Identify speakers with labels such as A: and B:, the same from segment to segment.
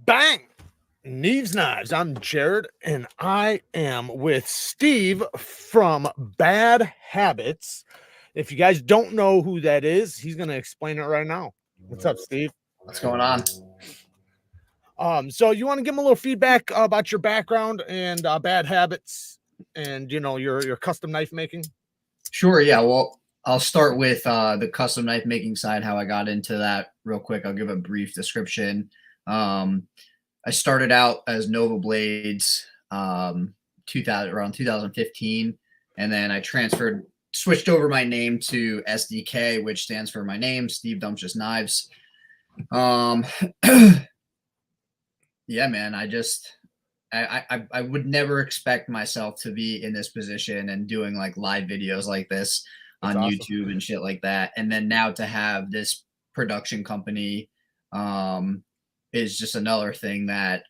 A: Bang! Neeves Knives. I'm Jared, and I am with Steve from Bad Habits. If you guys don't know who that is, he's going to explain it right now. What's up, Steve?
B: What's going on?
A: So you want to give him a little feedback about your background and Bad Habits, and your custom knife making?
B: Sure, yeah. Well, I'll start with the custom knife making side, how I got into that real quick. I'll give a brief description. I started out as Nova Blades around 2015, and then I switched over my name to SDK, which stands for my name, Steve Dumptious Knives. Yeah, man, I would never expect myself to be in this position and doing like live videos like this on awesome. YouTube and shit like that. And then now to have this production company is just another thing that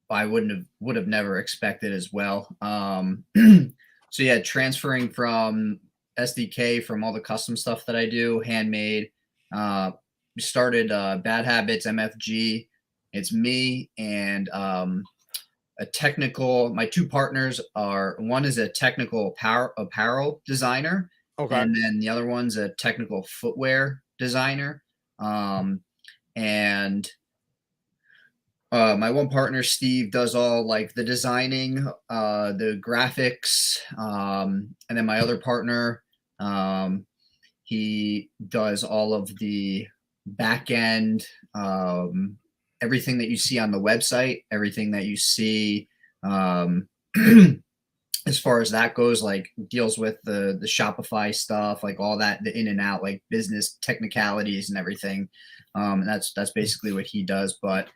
B: I would have never expected as well. So yeah, transferring from SDK, from all the custom stuff that I do, handmade, we started Bad Habits MFG. It's me and a technical. My two partners are, one is a technical apparel designer, okay, and then the other one's a technical footwear designer. And my one partner, Steve, does all like the designing, the graphics, and then my other partner, he does all of the back end, everything that you see on the website, everything that you see as far as that goes, like deals with the Shopify stuff, like all that, the in and out, like business technicalities and everything. And that's basically what he does. But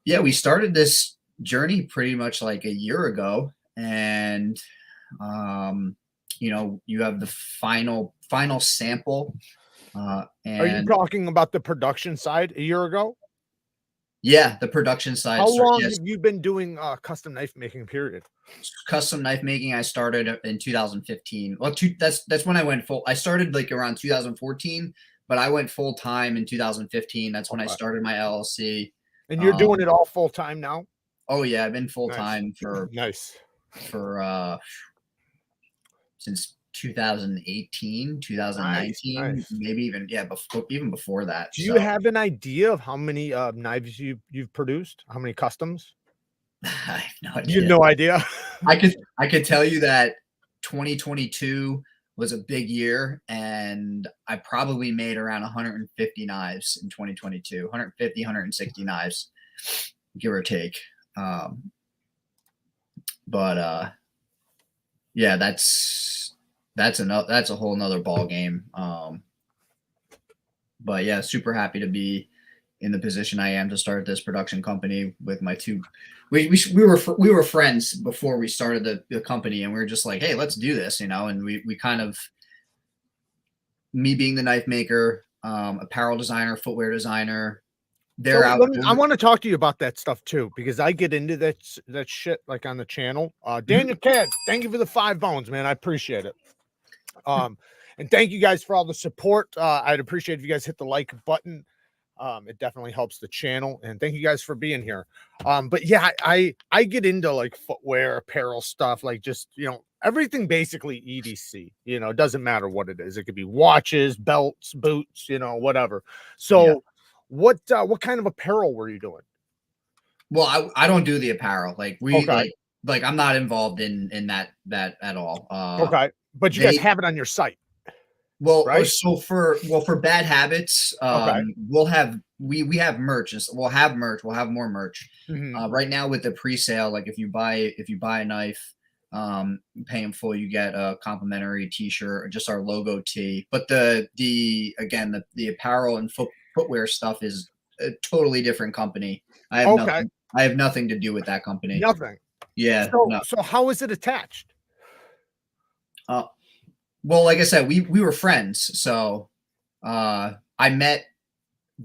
B: yeah, we started this journey pretty much like a year ago, and you have the final sample. And
A: are you talking about the production side a year ago?
B: Yeah, the production side.
A: How long have you been doing custom knife making, period?
B: Custom knife making, I started in 2015. Well, that's when I went full. I started like around 2014, but I went full time in 2015. That's when I started my LLC.
A: And you're doing it all full time now?
B: Oh yeah, I've been full time for since 2018, 2019, maybe even even before that.
A: Do you have an idea of how many knives you've produced? How many customs?
B: I have no idea.
A: You have no idea?
B: I could tell you that 2022 was a big year, and I probably made around 150 knives in 2022, 150, 160 knives, give or take. Yeah, that's a whole nother ball game. But yeah, super happy to be in the position I am to start this production company with my two. We were friends before we started the company, and we were just like, hey, let's do this, and we kind of, me being the knife maker, apparel designer, footwear designer.
A: I want to talk to you about that stuff too, because I get into that shit like on the channel. Daniel Cad, thank you for the 5 bones, man. I appreciate it. And thank you guys for all the support. I'd appreciate if you guys hit the like button. It definitely helps the channel, and thank you guys for being here. But yeah, I get into like footwear, apparel stuff, like just, everything basically EDC, it doesn't matter what it is. It could be watches, belts, boots, whatever. So yeah. What kind of apparel were you doing?
B: Well, I don't do the apparel. Like like I'm not involved in that at all.
A: Okay. But you guys have it on your site.
B: Well, right? So for Bad Habits, we'll have merch. We'll have merch. We'll have more merch. Mm-hmm. Right now with the pre-sale, like if you buy a knife, pay in full, you get a complimentary T-shirt or just our logo tee. But the apparel and footwear stuff is a totally different company. I have nothing to do with that company.
A: Nothing.
B: Yeah.
A: So how is it attached?
B: Well, like I said, we were friends. So I met.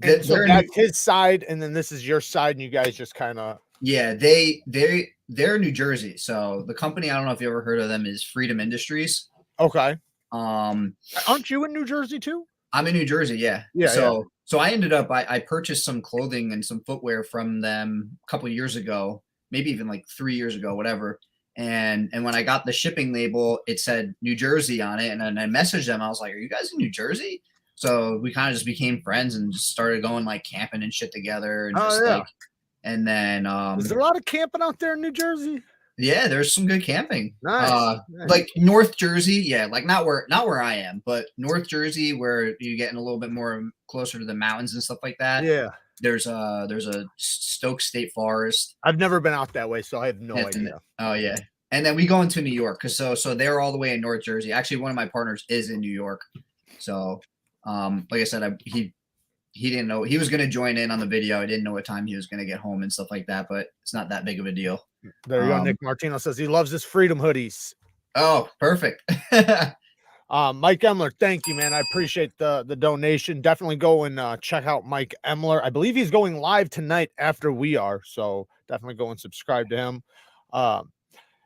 A: So that's his side, and then this is your side, and you guys just kind of.
B: Yeah, they're New Jersey. So the company, I don't know if you ever heard of them, is Freedom Industries.
A: Okay. Aren't you in New Jersey too?
B: I'm in New Jersey. Yeah.
A: Yeah.
B: So So I ended up I purchased some clothing and some footwear from them a couple years ago, maybe even like 3 years ago, whatever. And when I got the shipping label, it said New Jersey on it, and then I messaged them. I was like, "Are you guys in New Jersey?" So we kind of just became friends and just started going like camping and shit together, and
A: Oh
B: just
A: yeah.
B: like, and then
A: Is there a lot of camping out there in New Jersey?
B: yeah, there's some good camping.
A: Nice. Nice.
B: Like North Jersey, yeah, like not where I am, but North Jersey, where you getting a little bit more closer to the mountains and stuff like that.
A: Yeah.
B: There's a Stoke State Forest.
A: I've never been out that way, so I have no idea.
B: Oh yeah, and then we go into New York because so they're all the way in North Jersey. Actually, one of my partners is in New York, so like I said, he didn't know he was going to join in on the video. I didn't know what time he was going to get home and stuff like that, but it's not that big of a deal.
A: There you go. Nick Martino says he loves his freedom hoodies.
B: Oh, perfect.
A: Mike Emler, thank you, man. I appreciate the donation. Definitely go and check out Mike Emler. I believe he's going live tonight after we are, so definitely go and subscribe to him.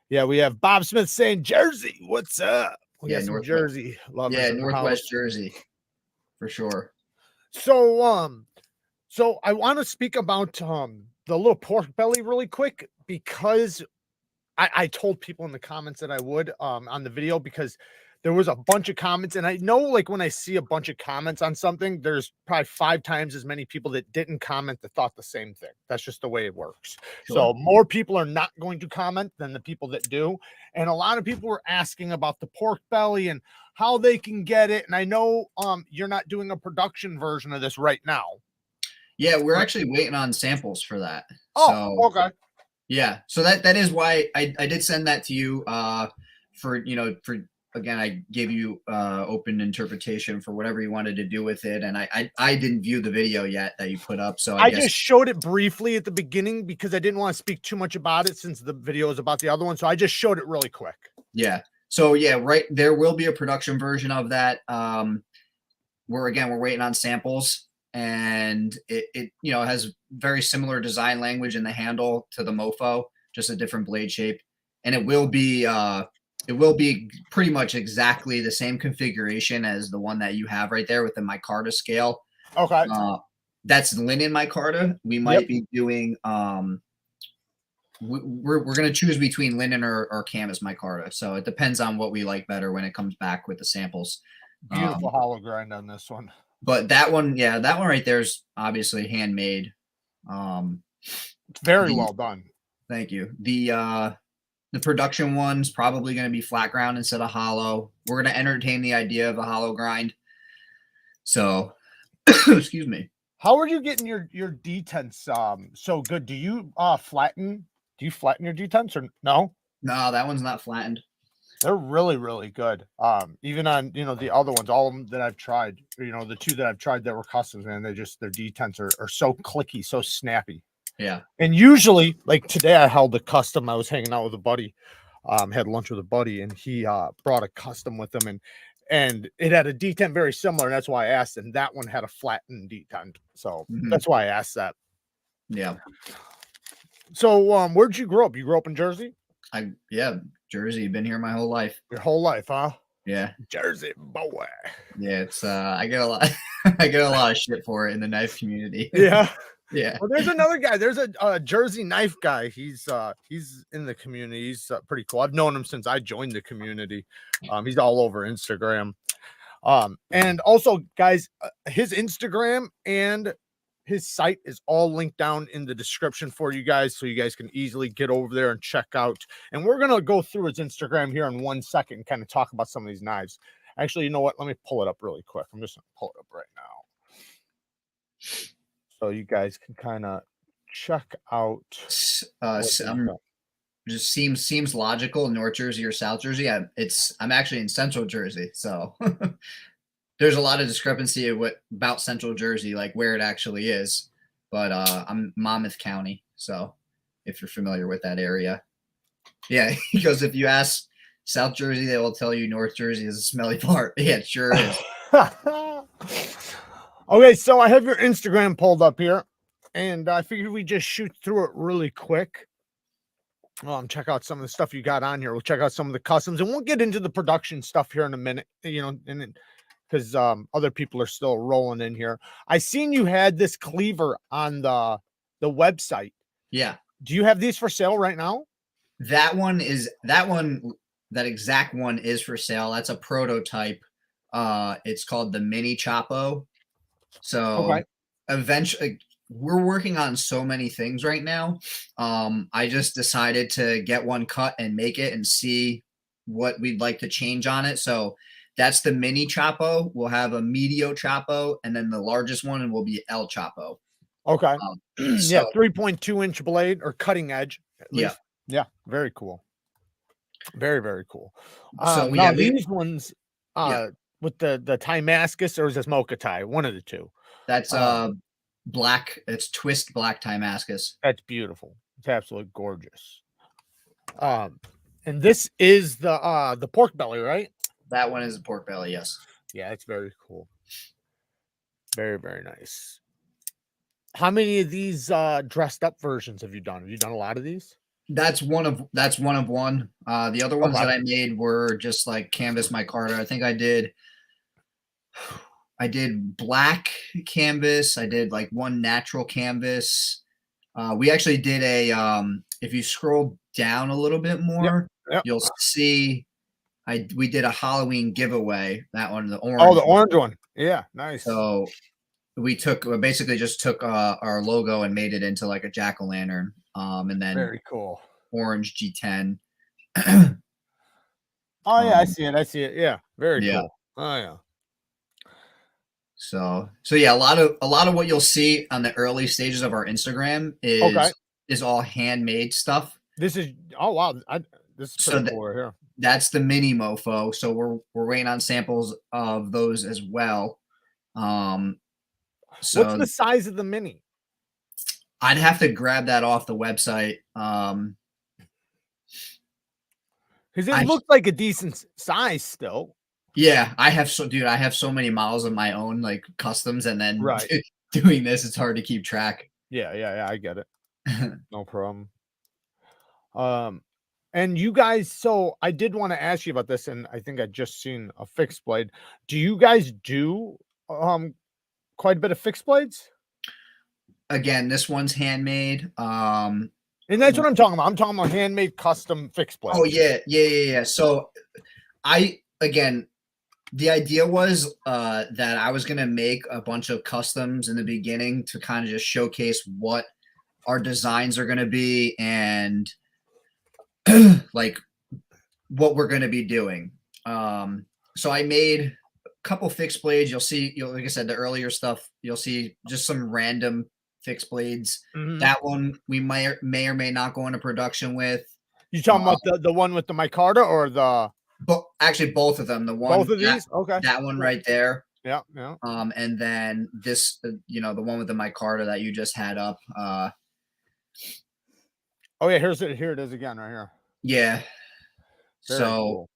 A: Yeah, we have Bob Smith saying Jersey. What's up? We got some Jersey.
B: Yeah, Northwest Jersey for sure.
A: So so I want to speak about the little pork belly really quick, because I told people in the comments that I would on the video, because there was a bunch of comments, and I know, like, when I see a bunch of comments on something, there's probably 5 times as many people that didn't comment that thought the same thing. That's just the way it works. Sure. So more people are not going to comment than the people that do. And a lot of people were asking about the pork belly and how they can get it. And I know you're not doing a production version of this right now.
B: Yeah, we're actually waiting on samples for that.
A: Oh, so, okay.
B: Yeah, so that is why I did send that to you for again, I gave you open interpretation for whatever you wanted to do with it, and I didn't view the video yet that you put up, so I guess
A: just showed it briefly at the beginning because I didn't want to speak too much about it since the video is about the other one, so I just showed it really quick.
B: Yeah. So yeah, right, there will be a production version of that. We're waiting on samples, and it has very similar design language in the handle to the Mofo, just a different blade shape, and it will be pretty much exactly the same configuration as the one that you have right there with the micarta scale.
A: Okay.
B: That's linen micarta. We might be doing we're going to choose between linen or canvas micarta. So it depends on what we like better when it comes back with the samples.
A: Beautiful hollow grind on this one.
B: But that one, yeah, that one right there is obviously handmade.
A: It's very well done.
B: Thank you. The production one's probably going to be flat ground instead of hollow. We're going to entertain the idea of a hollow grind. So, excuse me.
A: How are you getting your detents so good? Do you flatten your detents or no?
B: No, that one's not flattened.
A: They're really, really good. Even on the other ones, all of them that I've tried, the 2 that I've tried that were customs, man, their detents are so clicky, so snappy.
B: Yeah.
A: And usually, like today, I held a custom. I was hanging out with a buddy, had lunch with a buddy, and he brought a custom with him, and it had a detent very similar, and that's why I asked. And that one had a flattened detent, so that's why I asked that.
B: Yeah.
A: So, where'd you grow up? You grew up in Jersey?
B: Jersey. Been here my whole life.
A: Your whole life, huh?
B: Yeah.
A: Jersey boy.
B: Yeah, it's I get a lot I get a lot of shit for it in the knife community.
A: Yeah.
B: Yeah.
A: Well, there's another guy. There's a Jersey knife guy. He's in the community. He's pretty cool. I've known him since I joined the community. He's all over Instagram. And also, guys, his Instagram and his site is all linked down in the description for you guys, so you guys can easily get over there and check out. And we're gonna go through his Instagram here in 1 second and kind of talk about some of these knives. Actually, you know what? Let me pull it up really quick. I'm just gonna pull it up right now, so you guys can kind of check out.
B: Just seems logical. North Jersey or South Jersey? I'm actually in Central Jersey, so there's a lot of discrepancy about Central Jersey, like where it actually is. But I'm Monmouth County, so if you're familiar with that area, yeah. Because if you ask South Jersey, they will tell you North Jersey is a smelly part. Yeah, it sure is.
A: Okay, so I have your Instagram pulled up here, and I figured we just shoot through it really quick. Check out some of the stuff you got on here. We'll check out some of the customs, and we'll get into the production stuff here in a minute. And because other people are still rolling in here. I seen you had this cleaver on the website.
B: Yeah.
A: Do you have these for sale right now?
B: That exact one is for sale. That's a prototype. It's called the Mini Chapo. So eventually, we're working on so many things right now. I just decided to get one cut and make it and see what we'd like to change on it. So that's the Mini Chapo. We'll have a Medio Chapo, and then the largest one will be El Chapo.
A: Okay. Yeah,
B: So
A: 3.2-inch blade or cutting edge. At
B: yeah.
A: least. Yeah, very cool. Very, very cool.
B: So
A: now
B: yeah,
A: these ones
B: yeah,
A: with the Timascus, or is this Mocha Tie? One of the two.
B: that's black. It's twist black Timascus.
A: That's beautiful. It's absolutely gorgeous. And this is the pork belly, right?
B: That one is a pork belly, yes.
A: Yeah, it's very cool. Very, very nice. How many of these dressed up versions have you done? Have you done a lot of these?
B: That's one of one. The other ones that I made were just like canvas micarta. I think I did black canvas. I did like one natural canvas. We actually did a if you scroll down a little bit more, you'll see we did a Halloween giveaway. That one, the orange.
A: Oh, the orange one. Yeah, nice.
B: So we basically just took our logo and made it into like a jack-o'-lantern. And then
A: very cool.
B: Orange G10.
A: Oh yeah, I see it. Yeah, very cool. Oh yeah.
B: So yeah, a lot of what you'll see on the early stages of our Instagram is all handmade stuff.
A: This is wow. This is pretty cool right here.
B: That's the mini mofo. So we're waiting on samples of those as well. So
A: what's the size of the mini?
B: I'd have to grab that off the website.
A: Because it looks like a decent size still.
B: Yeah, I have so many models of my own, like customs, and then
A: right.
B: doing this, it's hard to keep track.
A: Yeah, I get it. No problem. And you guys, so I did want to ask you about this, and I think I just seen a fixed blade. Do you guys do quite a bit of fixed blades?
B: Again, this one's handmade.
A: And that's what I'm talking about. I'm talking about handmade custom fixed blades.
B: Oh yeah. So the idea was that I was gonna make a bunch of customs in the beginning to kind of just showcase what our designs are gonna be and like what we're gonna be doing. So I made a couple fixed blades. You'll see, like I said, the earlier stuff, you'll see just some random fixed blades. That one we may or may not go into production with.
A: You talking about the one with the micarta or the?
B: Actually, both of them. The one,
A: both of these, okay.
B: That one right there.
A: Yeah.
B: And then this, the one with the micarta that you just had up.
A: Oh yeah, here it is again, right here.
B: Yeah.
A: Very cool.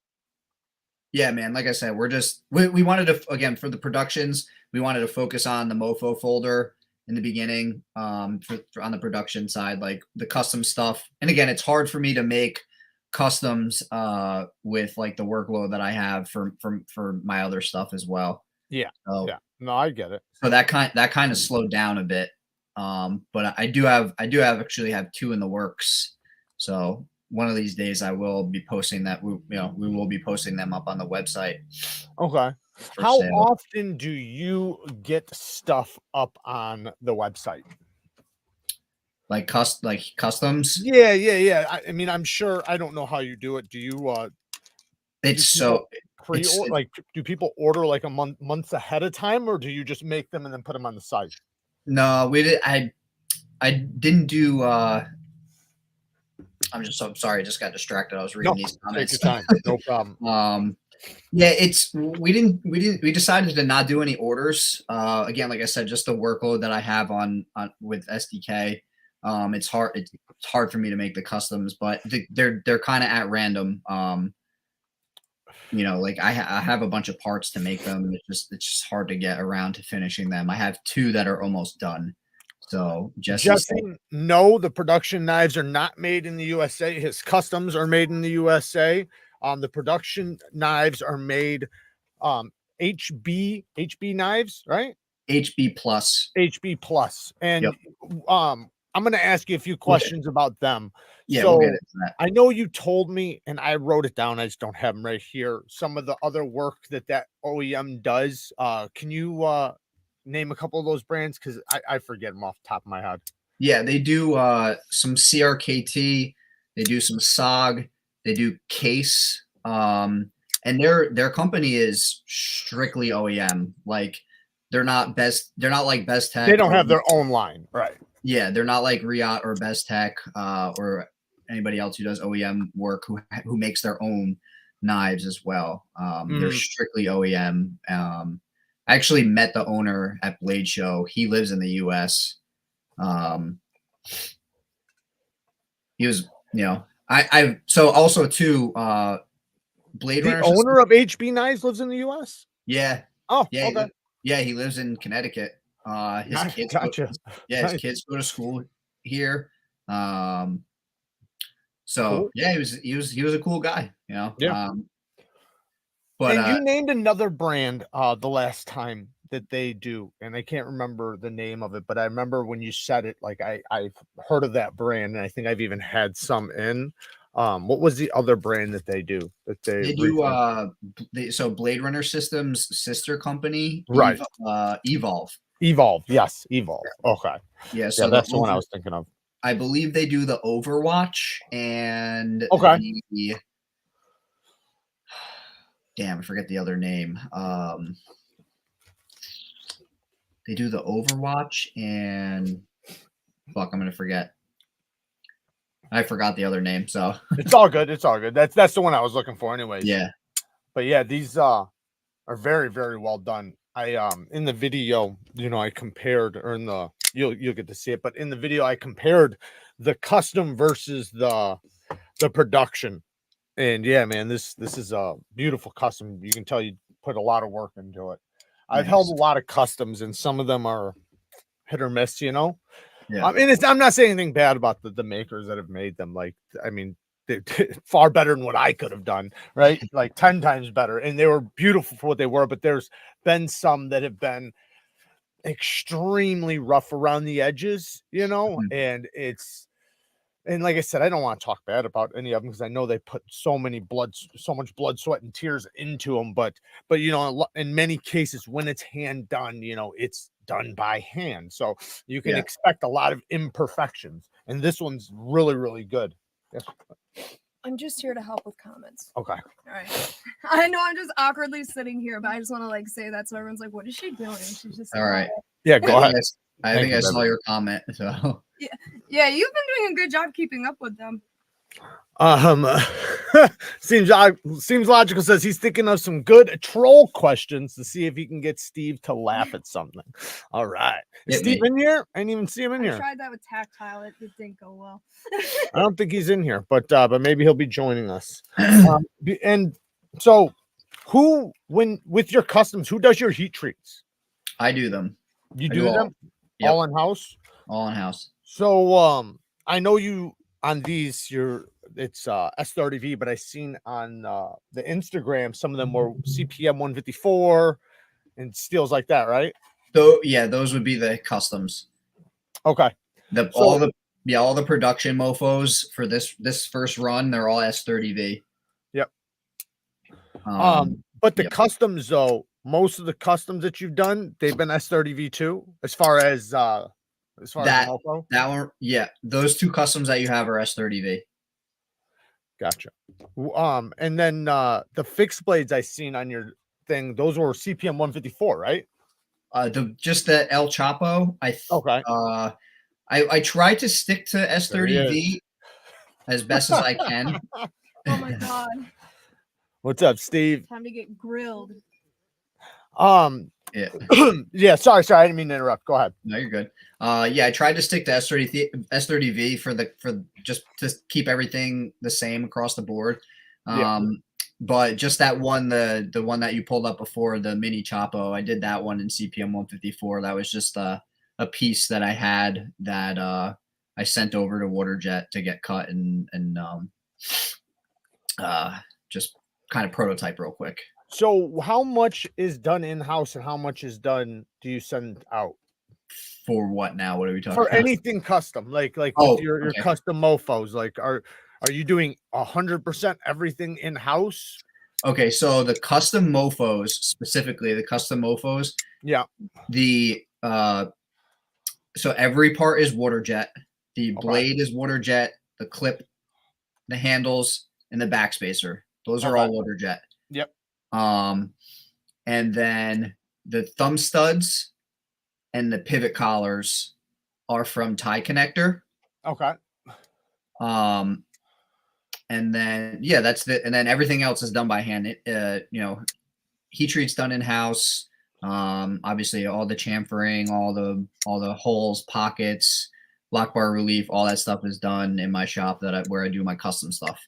B: Yeah, man. Like I said, we wanted to, again, for the productions, we wanted to focus on the mofo folder in the beginning, on the production side, like the custom stuff. And again, it's hard for me to make customs with like the workload that I have for my other stuff as well.
A: Yeah.
B: So,
A: yeah. No, I get it.
B: So that kind of slowed down a bit. But I do actually have two in the works. So one of these days I will be posting that. We will be posting them up on the website.
A: Okay. How often do you get stuff up on the website?
B: Like customs?
A: Yeah. I mean, I'm sure, I don't know how you do it. Do you do people order like a months ahead of time, or do you just make them and then put them on the site?
B: No, we did. I didn't do. I'm sorry. I just got distracted. I was reading these comments.
A: Take your time. No problem.
B: Yeah, we decided to not do any orders. Again, like I said, just the workload that I have on with SDK. It's hard for me to make the customs, but they're kind of at random. Like I have a bunch of parts to make them. It's just hard to get around to finishing them. I have two that are almost done. So Jesse,
A: no, the production knives are not made in the USA. His customs are made in the USA. The production knives are made HB knives, right?
B: HB plus.
A: HB plus. And
B: Yep.
A: I'm going to ask you a few questions about them.
B: Yeah,
A: so
B: we'll get into that.
A: I know you told me, and I wrote it down. I just don't have them right here. Some of the other work that OEM does. Can you name a couple of those brands? Because I forget them off the top of my head.
B: Yeah, they do some CRKT. They do some SOG. They do Case. And their company is strictly OEM. Like they're not like Best Tech.
A: They don't have their own line, right?
B: Yeah, they're not like Riot or Best Tech or anybody else who does OEM work who makes their own knives as well. They're strictly OEM. I actually met the owner at Blade Show. He lives in the US. He was, so also too, Blade
A: The
B: Runner.
A: owner of HB Knives lives in the US.
B: Yeah.
A: Oh,
B: yeah.
A: okay.
B: He lives in Connecticut. His kids,
A: gotcha.
B: his kids go to school here. So
A: Cool.
B: yeah, he was a cool guy,
A: Yeah.
B: But
A: and you named another brand the last time that they do, and I can't remember the name of it, but I remember when you said it, like I've heard of that brand, and I think I've even had some in. What was the other brand that they do?
B: They do so Blade Runner Systems sister company,
A: right?
B: Evolve.
A: Yes, Evolve. Okay.
B: Yeah, so
A: that's the one I was thinking of.
B: I believe they do the Overwatch and damn, I forget the other name. They do the Overwatch and fuck, I'm gonna forget. I forgot the other name, so
A: it's all good. It's all good. That's the one I was looking for, anyways.
B: Yeah.
A: But yeah, these are very, very well done. I in the video, I compared, or in the you'll get to see it, but in the video I compared the custom versus the production. And yeah, man, this is a beautiful custom. You can tell you put a lot of work into it. I've held a lot of customs, and some of them are hit or miss, Yeah. I mean, I'm not saying anything bad about the makers that have made them. Like, I mean, they're far better than what I could have done, right? Like 10 times better. And they were beautiful for what they were, but there's been some that have been extremely rough around the edges, and and like I said, I don't want to talk bad about any of them because I know they put so much blood, sweat, and tears into them. But in many cases, when it's hand done, it's done by hand, so you can expect a lot of imperfections. And this one's really, really good. Yes.
C: I'm just here to help with comments.
A: Okay.
C: All right. I know I'm just awkwardly sitting here, but I just want to say that so everyone's like, "What is she doing?" She's just
B: all right.
A: Yeah, go ahead.
B: I think I saw your comment. So
C: yeah, you've been doing a good job keeping up with them.
A: Seems logical. Says he's thinking of some good troll questions to see if he can get Steve to laugh at something. All right, is Steve in here? I didn't even see him in here.
C: I tried that with Tactile. It didn't go well.
A: I don't think he's in here, but maybe he'll be joining us. And so, with your customs, who does your heat treats?
B: I do them.
A: You do them all in house.
B: All in house.
A: So I know you on these. It's S30V, but I seen on the Instagram some of them were CPM 154 and steels like that, right?
B: So yeah, those would be the customs.
A: Okay.
B: All the production mofos for this first run, they're all S30V.
A: Yep. But the customs though, most of the customs that you've done, they've been S30V too, as far as the mofo?
B: That one, yeah. Those two customs that you have are S30V.
A: Gotcha. And then the fixed blades I seen on your thing, those were CPM 154, right?
B: Just the El Chapo. I try to stick to S30V as best as I can.
C: Oh my god.
A: What's up, Steve?
C: Time to get grilled.
A: Yeah. Sorry, I didn't mean to interrupt. Go ahead.
B: No, you're good. I tried to stick to S30V for just to keep everything the same across the board. But just that one, the one that you pulled up before, the mini Chapo, I did that one in CPM 154. That was just a piece that I had that I sent over to Waterjet to get cut and just kind of prototype real quick.
A: So how much is done in-house and how much is done do you send out?
B: For what now? What are we talking
A: For
B: about?
A: anything custom, like with
B: Oh,
A: your
B: okay.
A: custom mofos, like are you doing 100% everything in-house?
B: Okay, so the custom mofos, specifically the custom mofos,
A: Yeah.
B: the so every part is water jet. The
A: Okay.
B: blade is water jet, the clip, the handles, and the backspacer. Those are
A: Okay.
B: all water jet.
A: Yep.
B: And then the thumb studs and the pivot collars are from Tie Connector.
A: Okay.
B: And then yeah, that's the and then everything else is done by hand. You know, heat treat's done in house. Obviously all the chamfering, all the holes, pockets, lock bar relief, all that stuff is done in my shop where I do my custom stuff.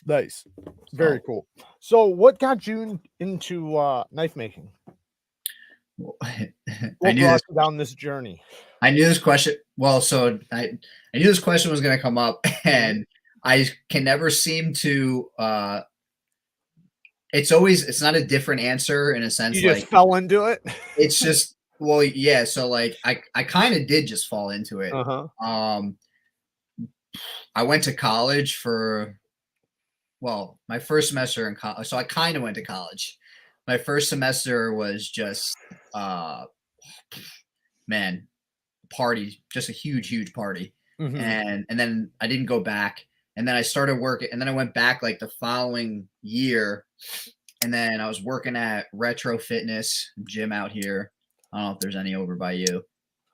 A: Nice. Very cool. So what got you into knife making?
B: Well,
A: What brought you down this journey?
B: I knew this question. Well, so I knew this question was going to come up, and I can never seem to. It's not a different answer in a sense.
A: You just fell into it.
B: It's just well, yeah. So like I kind of did just fall into it. I went to college for my first semester in college. So I kind of went to college. My first semester was just man, party, just a huge party. And then I didn't go back. And then I started working, and then I went back like the following year. And then I was working at Retro Fitness gym out here. I don't know if there's any over by you.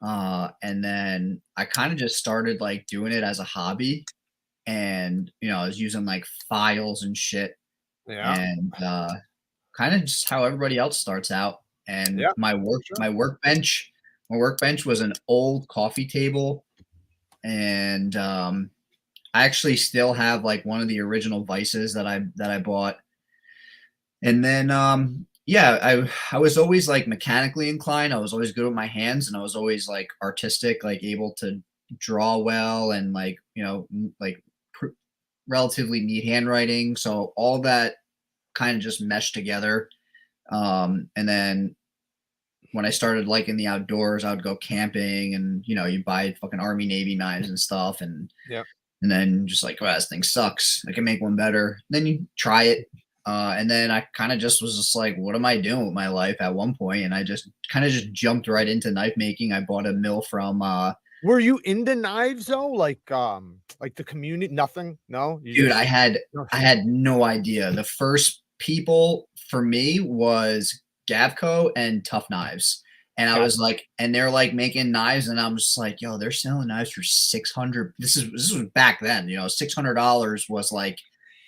B: And then I kind of just started like doing it as a hobby. And I was using like files and shit.
A: Yeah.
B: And kind of just how everybody else starts out. And my workbench was an old coffee table. And I actually still have like one of the original vices that I bought. And then I was always like mechanically inclined. I was always good with my hands, and I was always like artistic, like able to draw well, and like relatively neat handwriting. So all that kind of just meshed together. And then when I started liking the outdoors, I would go camping, and you buy fucking Army Navy knives and stuff, and then just like, oh, this thing sucks. I can make one better. And then you try it. And then I kind of just was just like, what am I doing with my life at one point? And I just kind of just jumped right into knife making. I bought a mill from
A: were you into knives though? Like the community? Nothing? No?
B: Dude, I had no idea. The first people for me was Gavco and Tough Knives. And I was like, and they're like making knives, and I'm just like, yo, they're selling knives for $600. This was back then, $600 was like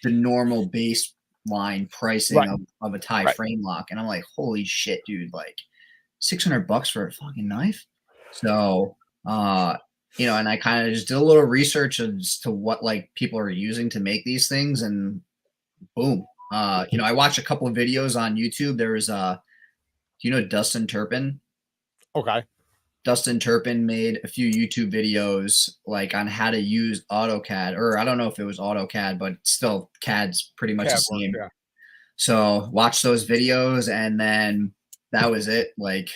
B: the normal baseline pricing of a tie frame lock. And I'm like, holy shit, dude, like $600 for a fucking knife. So and I kind of just did a little research as to what like people are using to make these things, and boom. I watched a couple of videos on YouTube. There was do you know Dustin Turpin?
A: Okay.
B: Dustin Turpin made a few YouTube videos like on how to use AutoCAD, or I don't know if it was AutoCAD, but still CAD's pretty much the same. So watch those videos, and then that was it. Like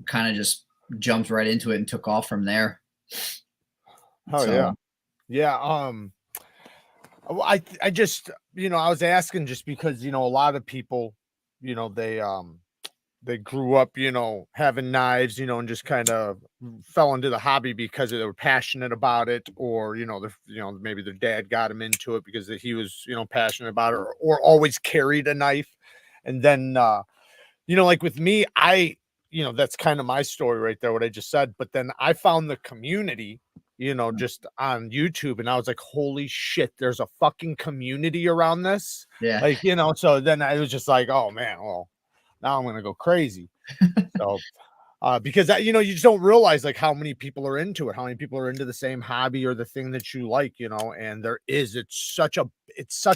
B: kind of just jumped right into it and took off from there.
A: Oh yeah. I just I was asking just because a lot of people they grew up having knives and just kind of fell into the hobby because they were passionate about it, or maybe their dad got them into it because he was passionate about it, or always carried a knife. And then like with me, that's kind of my story right there, what I just said. But then I found the community just on YouTube, and I was like, holy shit, there's a fucking community around this. Like so then I was just like, oh man, well, now I'm gonna go crazy. So because you just don't realize like how many people are into it, how many people are into the same hobby or the thing that you like, and it's such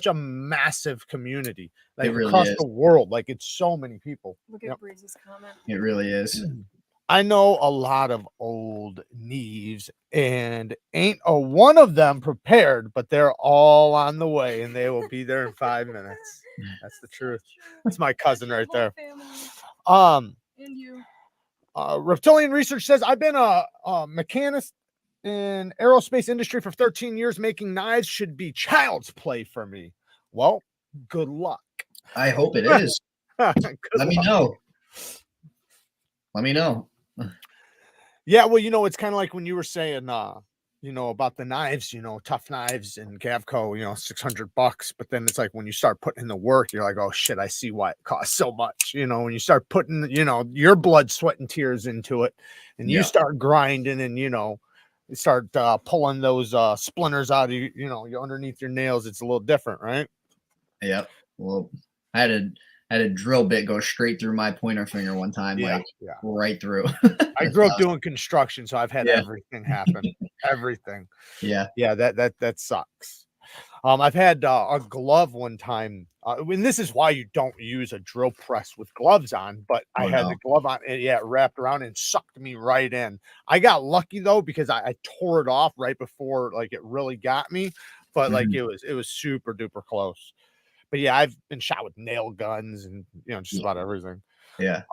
A: a massive community, like
B: it really
A: across
B: is.
A: the world. Like it's so many people.
C: Look at Breeze's comment.
B: It really is.
A: I know a lot of old Neeves, and ain't a one of them prepared, but they're all on the way, and they will be there in 5 minutes. That's the truth. That's my cousin right there.
C: And you.
A: Reptilian Research says, I've been a mechanist in aerospace industry for 13 years. Making knives should be child's play for me. Well, good luck.
B: I hope it is. Let me know. Let me know.
A: Yeah, well, it's kind of like when you were saying, about the knives, tough knives and Gavco, $600, but then it's like when you start putting in the work, you're like, oh shit, I see why it costs so much. When you start putting, your blood, sweat, and tears into it, and you start grinding, and you start pulling those splinters out of you underneath your nails, it's a little different, right?
B: Yep. Well, I had a drill bit go straight through my pointer finger one time, right through.
A: I grew up doing construction, so I've had everything happen. Everything.
B: Yeah.
A: That sucks. I've had a glove one time, and this is why you don't use a drill press with gloves on, but I had the glove on, and it wrapped around and sucked me right in. I got lucky though, because I tore it off right before like it really got me, but like it was super duper close. But yeah, I've been shot with nail guns and just about everything.
B: Yeah.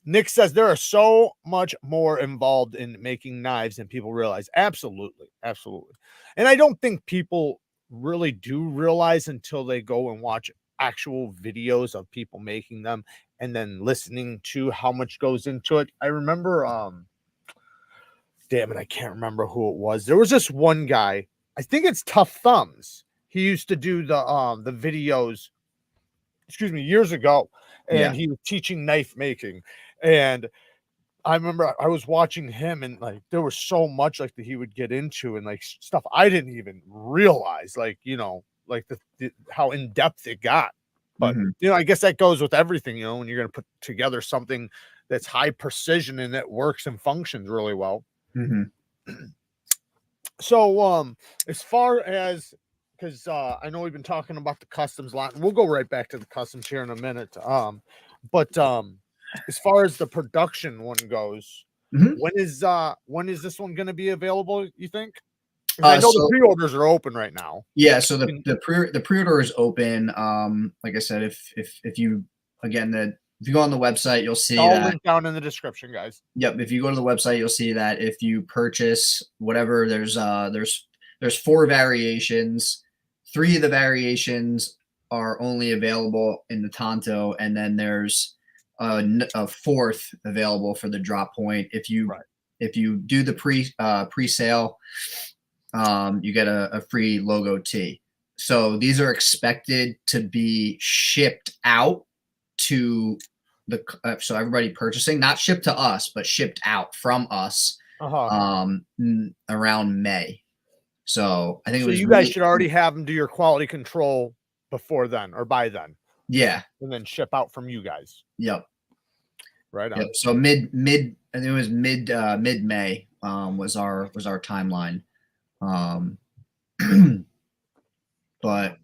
A: Nick says there are so much more involved in making knives than people realize. Absolutely. Absolutely. And I don't think people really do realize until they go and watch actual videos of people making them and then listening to how much goes into it. I remember, damn it, I can't remember who it was. There was this one guy, I think it's Tough Thumbs. He used to do the videos, years ago, and he was teaching knife making. And I remember I was watching him, and like there was so much like that he would get into, and like stuff I didn't even realize, like like the how in depth it got. But I guess that goes with everything, when you're going to put together something that's high precision and that works and functions really well. So as far as, because I know we've been talking about the customs lot, and we'll go right back to the customs here in a minute. But as far as the production one goes, when is this one going to be available, you think? I know the pre-orders are open right now.
B: Yeah, so the pre-order is open. Like I said, if you if you go on the website, you'll see
A: I'll link down in the description, guys.
B: Yep, if you go to the website, you'll see that if you purchase whatever, there's 4 variations. 3 of the variations are only available in the Tonto, and then there's a 4th available for the drop point. If you do the pre-sale, you get a free logo tee. So these are expected to be shipped out to so everybody purchasing, not shipped to us, but shipped out from us around May. So I think
A: you guys should already have them do your quality control before then or by then.
B: Yeah.
A: And then ship out from you guys.
B: Yep.
A: Right on.
B: Yep. So mid I think it was mid May was our timeline. But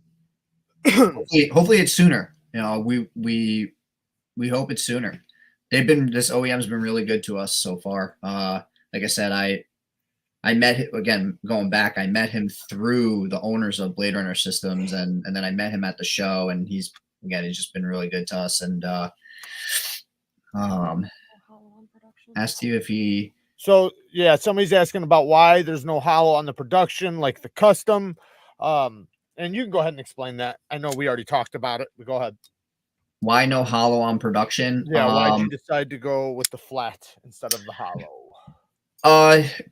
B: hopefully it's sooner. We hope it's sooner. This OEM's been really good to us so far. Like I said, I met him again, going back, I met him through the owners of Blade Runner Systems, and then I met him at the show, and he's just been really good to us. And asked you if he.
A: So yeah, somebody's asking about why there's no hollow on the production, like the custom. And you can go ahead and explain that. I know we already talked about it, but go ahead.
B: Why no hollow on production?
A: Yeah, why'd you decide to go with the flat instead of the hollow?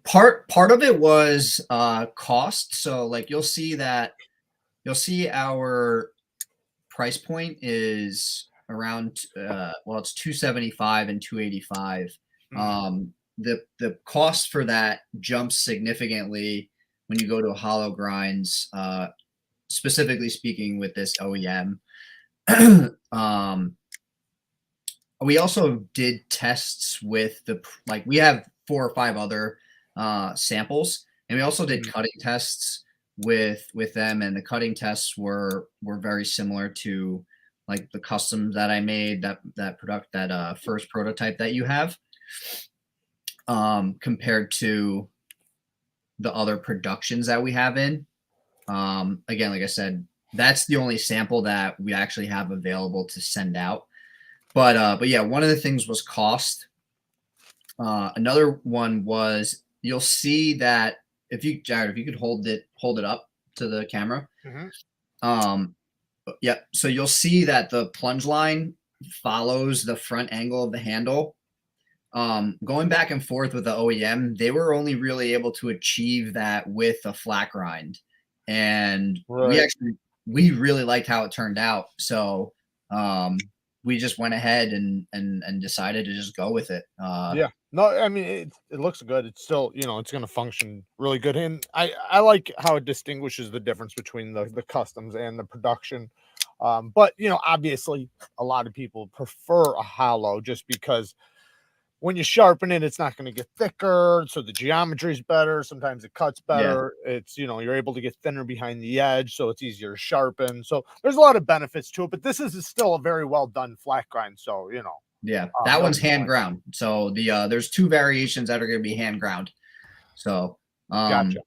B: Part of it was cost. So like you'll see our price point is around it's $275 and $285. The cost for that jumps significantly when you go to hollow grinds, specifically speaking with this OEM. We also did tests with we have 4 or 5 other samples, and we also did cutting tests with them, and the cutting tests were very similar to like the customs that I made, that first prototype that you have. compared to the other productions that we have in. Again, like I said, that's the only sample that we actually have available to send out. But yeah, one of the things was cost. Another one was, you'll see that Jared, if you could hold it up to the camera. Yeah, so you'll see that the plunge line follows the front angle of the handle. Going back and forth with the OEM, they were only really able to achieve that with a flat grind, and we really liked how it turned out. So we just went ahead and decided to just go with it.
A: Yeah, no, I mean it looks good. It's still, you know, it's going to function really good, and I like how it distinguishes the difference between the customs and the production. But you know, obviously, a lot of people prefer a hollow just because when you sharpen it, it's not going to get thicker, so the geometry is better. Sometimes it cuts better. Yeah. It's, you know, you're able to get thinner behind the edge, so it's easier to sharpen. So there's a lot of benefits to it, but this is still a very well done flat grind. So, you know,
B: yeah, that one's hand ground. So the there's two variations that are going to be hand ground. So
A: gotcha.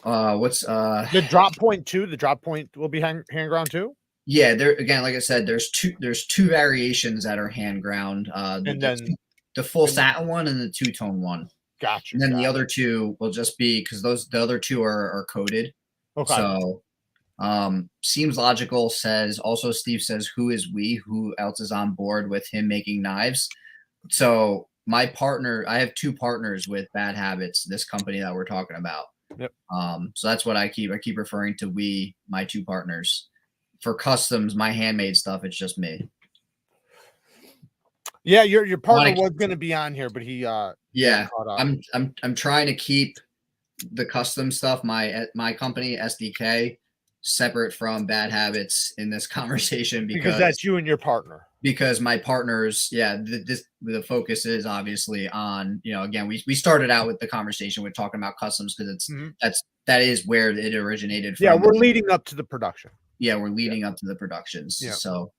B: What's
A: the drop point too? The drop point will be hand ground too.
B: Yeah, there again, like I said, there's two variations that are hand ground. And then the full satin one and the two-tone one.
A: Gotcha.
B: And then the other two will just be, because the other two are coated. Okay. So seems logical. Steve says, who is we? Who else is on board with him making knives? So my partner, I have two partners with Bad Habits, this company that we're talking about.
A: Yep.
B: So that's what I keep referring to, we, my two partners. For customs, my handmade stuff, it's just me.
A: Yeah, your partner was going to be on here, but he
B: yeah, I'm trying to keep the custom stuff, my company SDK, separate from Bad Habits in this conversation, because
A: that's you and your partner.
B: Because my partners, yeah, the focus is obviously on, you know, again, we started out with the conversation with talking about customs because it's that is where it originated from.
A: Yeah, we're leading up to the production.
B: Yeah, we're leading up to the productions. Yeah. So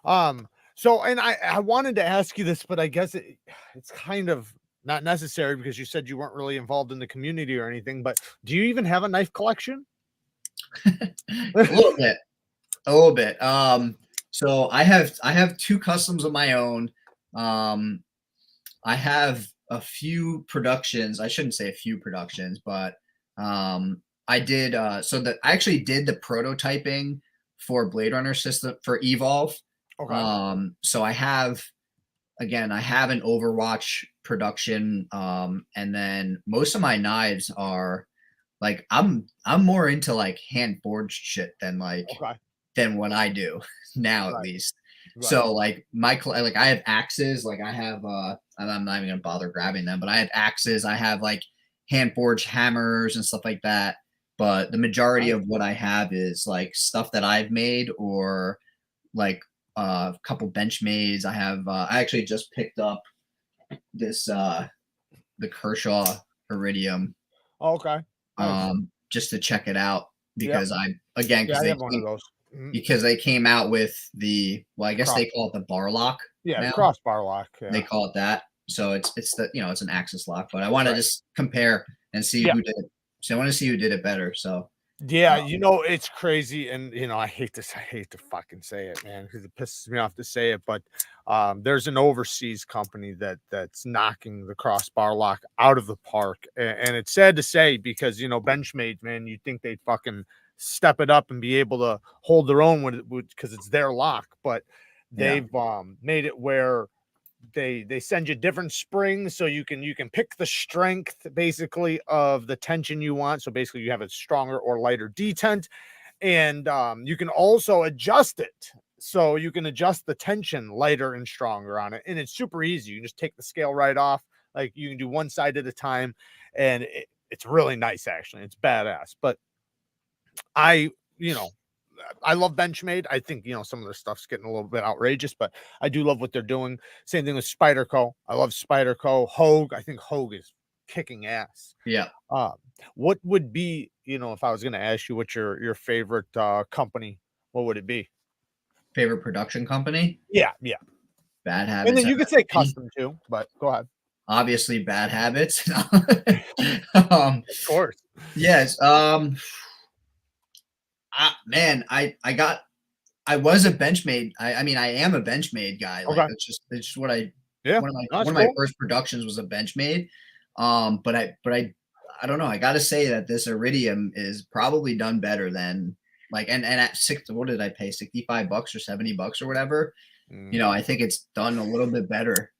A: and I wanted to ask you this, but I guess it's kind of not necessary because you said you weren't really involved in the community or anything, but do you even have a knife collection?
B: A little bit. So I have two customs of my own. I have a few productions. I shouldn't say a few productions, but I did I actually did the prototyping for Blade Runner system for Evolve. Okay. So I have an Overwatch production, and then most of my knives are like, I'm more into like hand forged shit than than what I do now, at least. Right. So like I have axes, like I have I'm not even gonna bother grabbing them, but I have axes, I have like hand forged hammers and stuff like that. But the majority of what I have is like stuff that I've made, or like a couple Benchmades. I have I actually just picked up this the Kershaw Iridium.
A: Oh, okay.
B: Nice. Just to check it out, because I have
A: one of those.
B: Because they came out with the, well, I guess they call it the bar lock.
A: Yeah, now. Crossbar lock. Yeah.
B: They call it that. So it's the, you know, it's an axis lock, but I want to just compare and see who did it. So I want to see who did it better. So
A: yeah, you know, it's crazy, and you know, I hate to fucking say it, man, because it pisses me off to say it, but there's an overseas company that's knocking the crossbar lock out of the park, and it's sad to say, because you know, Benchmade, man, you'd think they'd fucking step it up and be able to hold their own with because it's their lock, but they've made it where they send you different springs, so you can pick the strength basically of the tension you want. So basically you have a stronger or lighter detent, and you can also adjust it, so you can adjust the tension lighter and stronger on it, and it's super easy. You can just take the scale right off, like you can do one side at a time, and it's really nice, actually. It's badass. But I love Benchmade. I think, you know, some of their stuff's getting a little bit outrageous, but I do love what they're doing. Same thing with Spyderco. I love Spyderco. Hogue. I think Hogue is kicking ass.
B: Yeah.
A: What would be, you know, if I was going to ask you what your favorite company, what would it be?
B: Favorite production company?
A: Yeah.
B: bad habits.
A: And then you
B: have
A: could say
B: many.
A: custom too, but go ahead.
B: Obviously, bad habits.
A: Of course.
B: Yes. Man, I was a Benchmade. I mean, I am a Benchmade guy. Like
A: Okay.
B: it's just what I.
A: Yeah.
B: One of my
A: That's
B: one of my
A: cool.
B: first productions was a Benchmade. But I don't know. I got to say that this Iridium is probably done better than like and at what did I pay, $65 or $70 or whatever. You know, I think it's done a little bit better.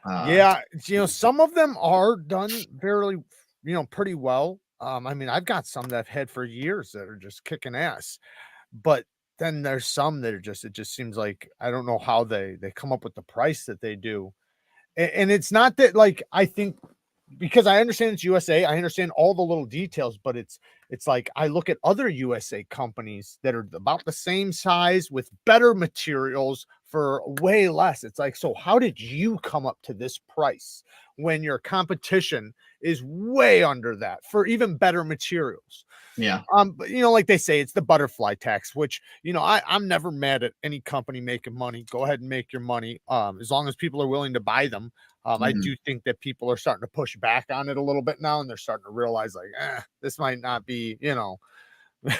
A: Yeah, you know, some of them are done very, you know, pretty well. I mean, I've got some that I've had for years that are just kicking ass, but then there's some that are just, it just seems like I don't know how they come up with the price that they do. And it's not that, like, I think, because I understand it's USA, I understand all the little details, but it's like I look at other USA companies that are about the same size with better materials for way less. It's like, so how did you come up to this price when your competition is way under that for even better materials?
B: Yeah.
A: But you know, like they say, it's the butterfly tax, which, you know, I'm never mad at any company making money. Go ahead and make your money. As long as people are willing to buy them. I
B: Mhm.
A: do think that people are starting to push back on it a little bit now, and they're starting to realize, like, this might not be, you know,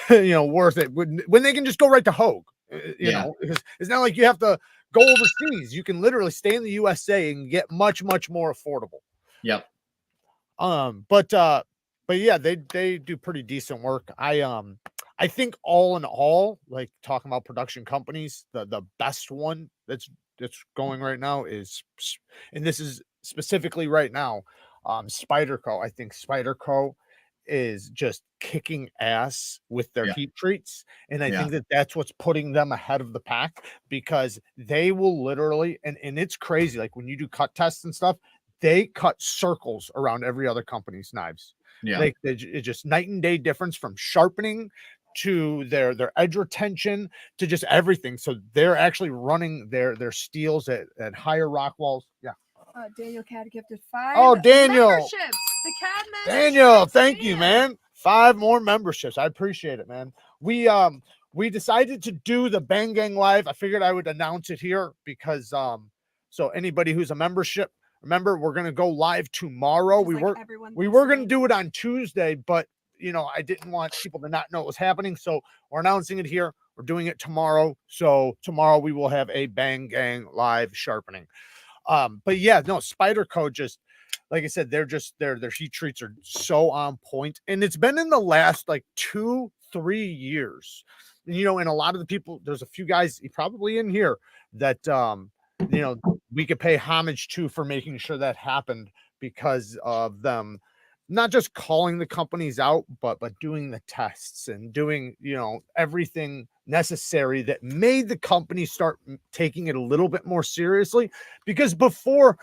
A: you know, worth it when they can just go right to Hogue. You
B: Yeah.
A: know, it's not like you have to go overseas. You can literally stay in the USA and get much more affordable.
B: Yep.
A: But yeah, they do pretty decent work. I think all in all, like talking about production companies, the best one that's going right now is, and this is specifically right now, Spyderco. I think Spyderco is just kicking ass with their
B: Yeah.
A: heat treats, and I
B: Yeah.
A: think that that's what's putting them ahead of the pack, because they will literally, and it's crazy, like when you do cut tests and stuff, they cut circles around every other company's knives.
B: Yeah.
A: Like it's just night and day difference from sharpening to their edge retention to just everything. So they're actually running their steels at higher rock walls. Yeah.
C: Daniel Cad gifted 5
A: Oh, Daniel.
C: memberships. The Cad
A: Daniel,
C: memberships.
A: thank you,
C: Damn.
A: man. 5 more memberships. I appreciate it, man. We decided to do the Bang Gang Live. I figured I would announce it here because so anybody who's a membership, remember, we're gonna go live tomorrow.
C: Just like everyone
A: We were gonna
C: listening.
A: do it on Tuesday, but you know, I didn't want people to not know what was happening. So we're announcing it here. We're doing it tomorrow. So tomorrow we will have a Bang Gang Live sharpening. But yeah, no, Spyderco just, like I said, they're just their heat treats are so on point, and it's been in the last like 2-3 years. You know, and a lot of the people, there's a few guys probably in here that you know, we could pay homage to for making sure that happened, because of them not just calling the companies out, but doing the tests and doing, you know, everything necessary that made the company start taking it a little bit more seriously. Because before,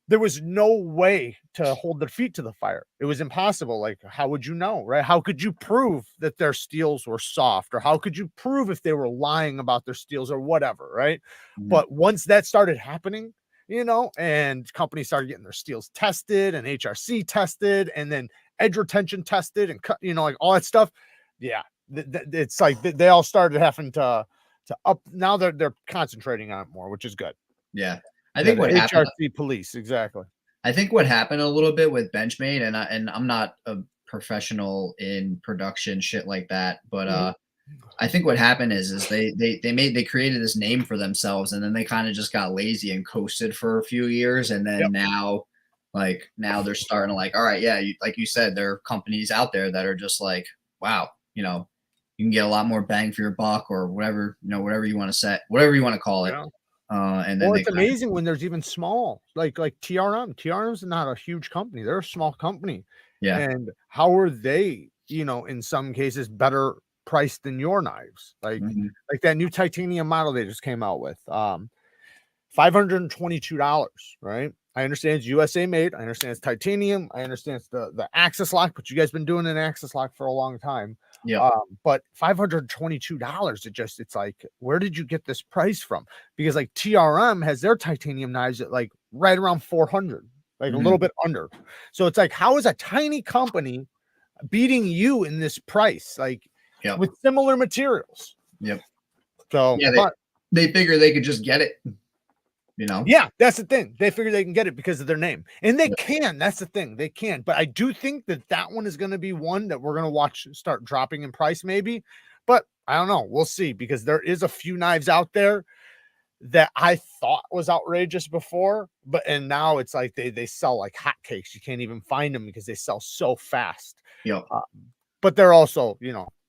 A: there was no way to hold their feet to the fire. It was impossible. Like, how would you know, right? How could you prove that their steels were soft, or how could you prove if they were lying about their steels or whatever, right?
B: Mhm.
A: But once that started happening, you know, and companies started getting their steels tested and HRC tested, and then edge retention tested, and cut, you know, like all that stuff. Yeah, it's like they all started having to up. Now they're concentrating on it more, which is good.
B: Yeah. I
A: Yeah,
B: think
A: the
B: what happened
A: HRC police, exactly.
B: I think what happened a little bit with Benchmade, and I'm not a professional in production shit like that, but
A: Mhm.
B: I think what happened is they created this name for themselves, and then they kind of just got lazy and coasted for a few years, and then
A: Yep.
B: now they're starting to like, all right, yeah, like you said, there are companies out there that are just like, wow, you know, you can get a lot more bang for your buck, or whatever, you know, whatever you want to say, whatever you want to call it.
A: Yeah.
B: And then
A: Well,
B: they
A: it's amazing when there's even small, like TRM. TRM's not a huge company. They're a small company.
B: yeah.
A: And how are they, you know, in some cases better priced than your knives?
B: Mhm.
A: Like that new titanium model they just came out with. $522, right? I understand it's USA made. I understand it's titanium. I understand it's the axis lock, but you guys been doing an axis lock for a long time.
B: Yeah.
A: But $522, it's like, where did you get this price from? Because like TRM has their titanium knives at like right around 400, like a little bit under. So it's like, how is a tiny company beating you in this price, like
B: Yep.
A: with similar materials?
B: Yep.
A: So
B: Yeah,
A: but
B: they figure they could just get it. you know?
A: Yeah, that's the thing. They figure they can get it because of their name, and they
B: Yeah.
A: can. That's the thing. They can. But I do think that that one is going to be one that we're going to watch start dropping in price, maybe. But I don't know. We'll see, because there is a few knives out there that I thought was outrageous before, and now it's like they sell like hotcakes. You can't even find them because they sell so fast.
B: Yep.
A: But they're also,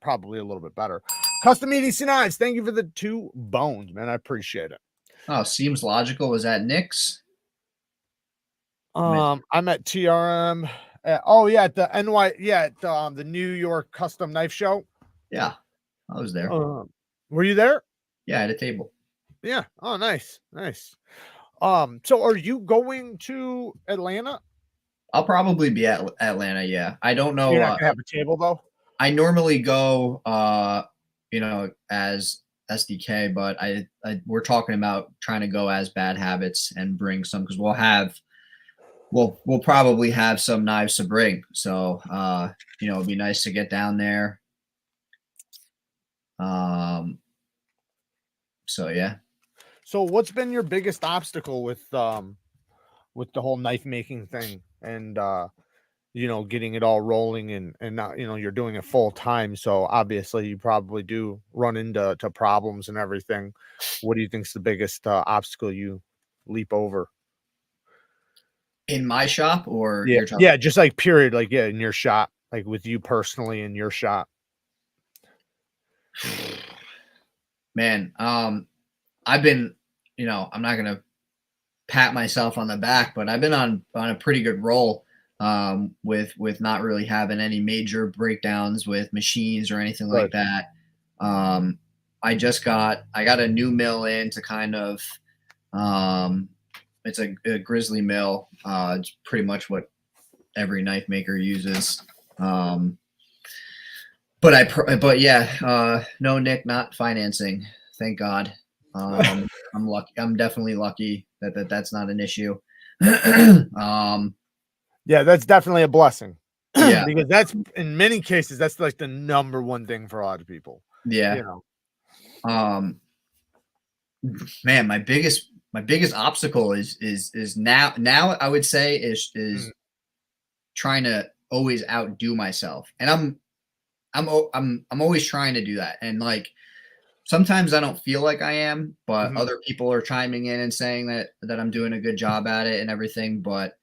A: probably a little bit better. Custom EDC Knives, thank you for the 2 bones, man. I appreciate it.
B: Oh, seems logical. Was that Nick's?
A: I'm at TRM. At the the New York Custom Knife Show.
B: Yeah, I was there.
A: Were you there?
B: Yeah, at a table.
A: Yeah. Oh, nice. So are you going to Atlanta?
B: I'll probably be at Atlanta. Yeah, I don't know.
A: You're not gonna have a table though.
B: I normally go, as SDK, but we're talking about trying to go as Bad Habits and bring some, because we'll probably have some knives to bring. So, it'd be nice to get down there. So yeah.
A: So what's been your biggest obstacle with the whole knife making thing, and getting it all rolling, and not, you're doing it full time, so obviously you probably do run into problems and everything. What do you think's the biggest obstacle you leap over?
B: In my shop, or
A: Yeah, just like period, like in your shop, like with you personally in your shop.
B: Man, I've been, I'm not gonna pat myself on the back, but I've been on a pretty good roll, with not really having any major breakdowns with machines or anything like that. I got a new mill in to kind of, it's a Grizzly mill. It's pretty much what every knife maker uses. But yeah, no, Nick, not financing. Thank God. I'm lucky. I'm definitely lucky that's not an issue.
A: Yeah, that's definitely a blessing.
B: Yeah,
A: because that's, in many cases, that's like the number one thing for a lot of people.
B: yeah. Man, my biggest obstacle is now I would say is trying to always outdo myself, and I'm always trying to do that, and like sometimes I don't feel like I am, but other people are chiming in and saying that I'm doing a good job at it and everything. But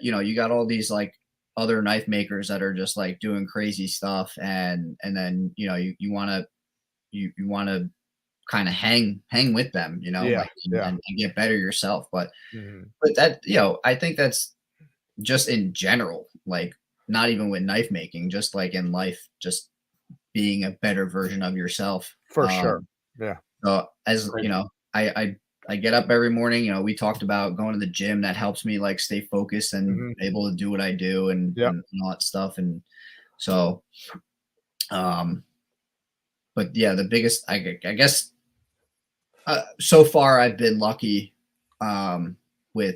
B: you got all these like other knife makers that are just like doing crazy stuff, and then you want to kind of hang with them, and get better yourself. But that, I think that's just in general, like not even with knife making, just like in life, just being a better version of yourself.
A: For sure. Yeah.
B: So as I get up every morning, we talked about going to the gym. That helps me like stay focused and able to do what I do and all that stuff. And so, but yeah, the biggest, I guess, so far I've been lucky, with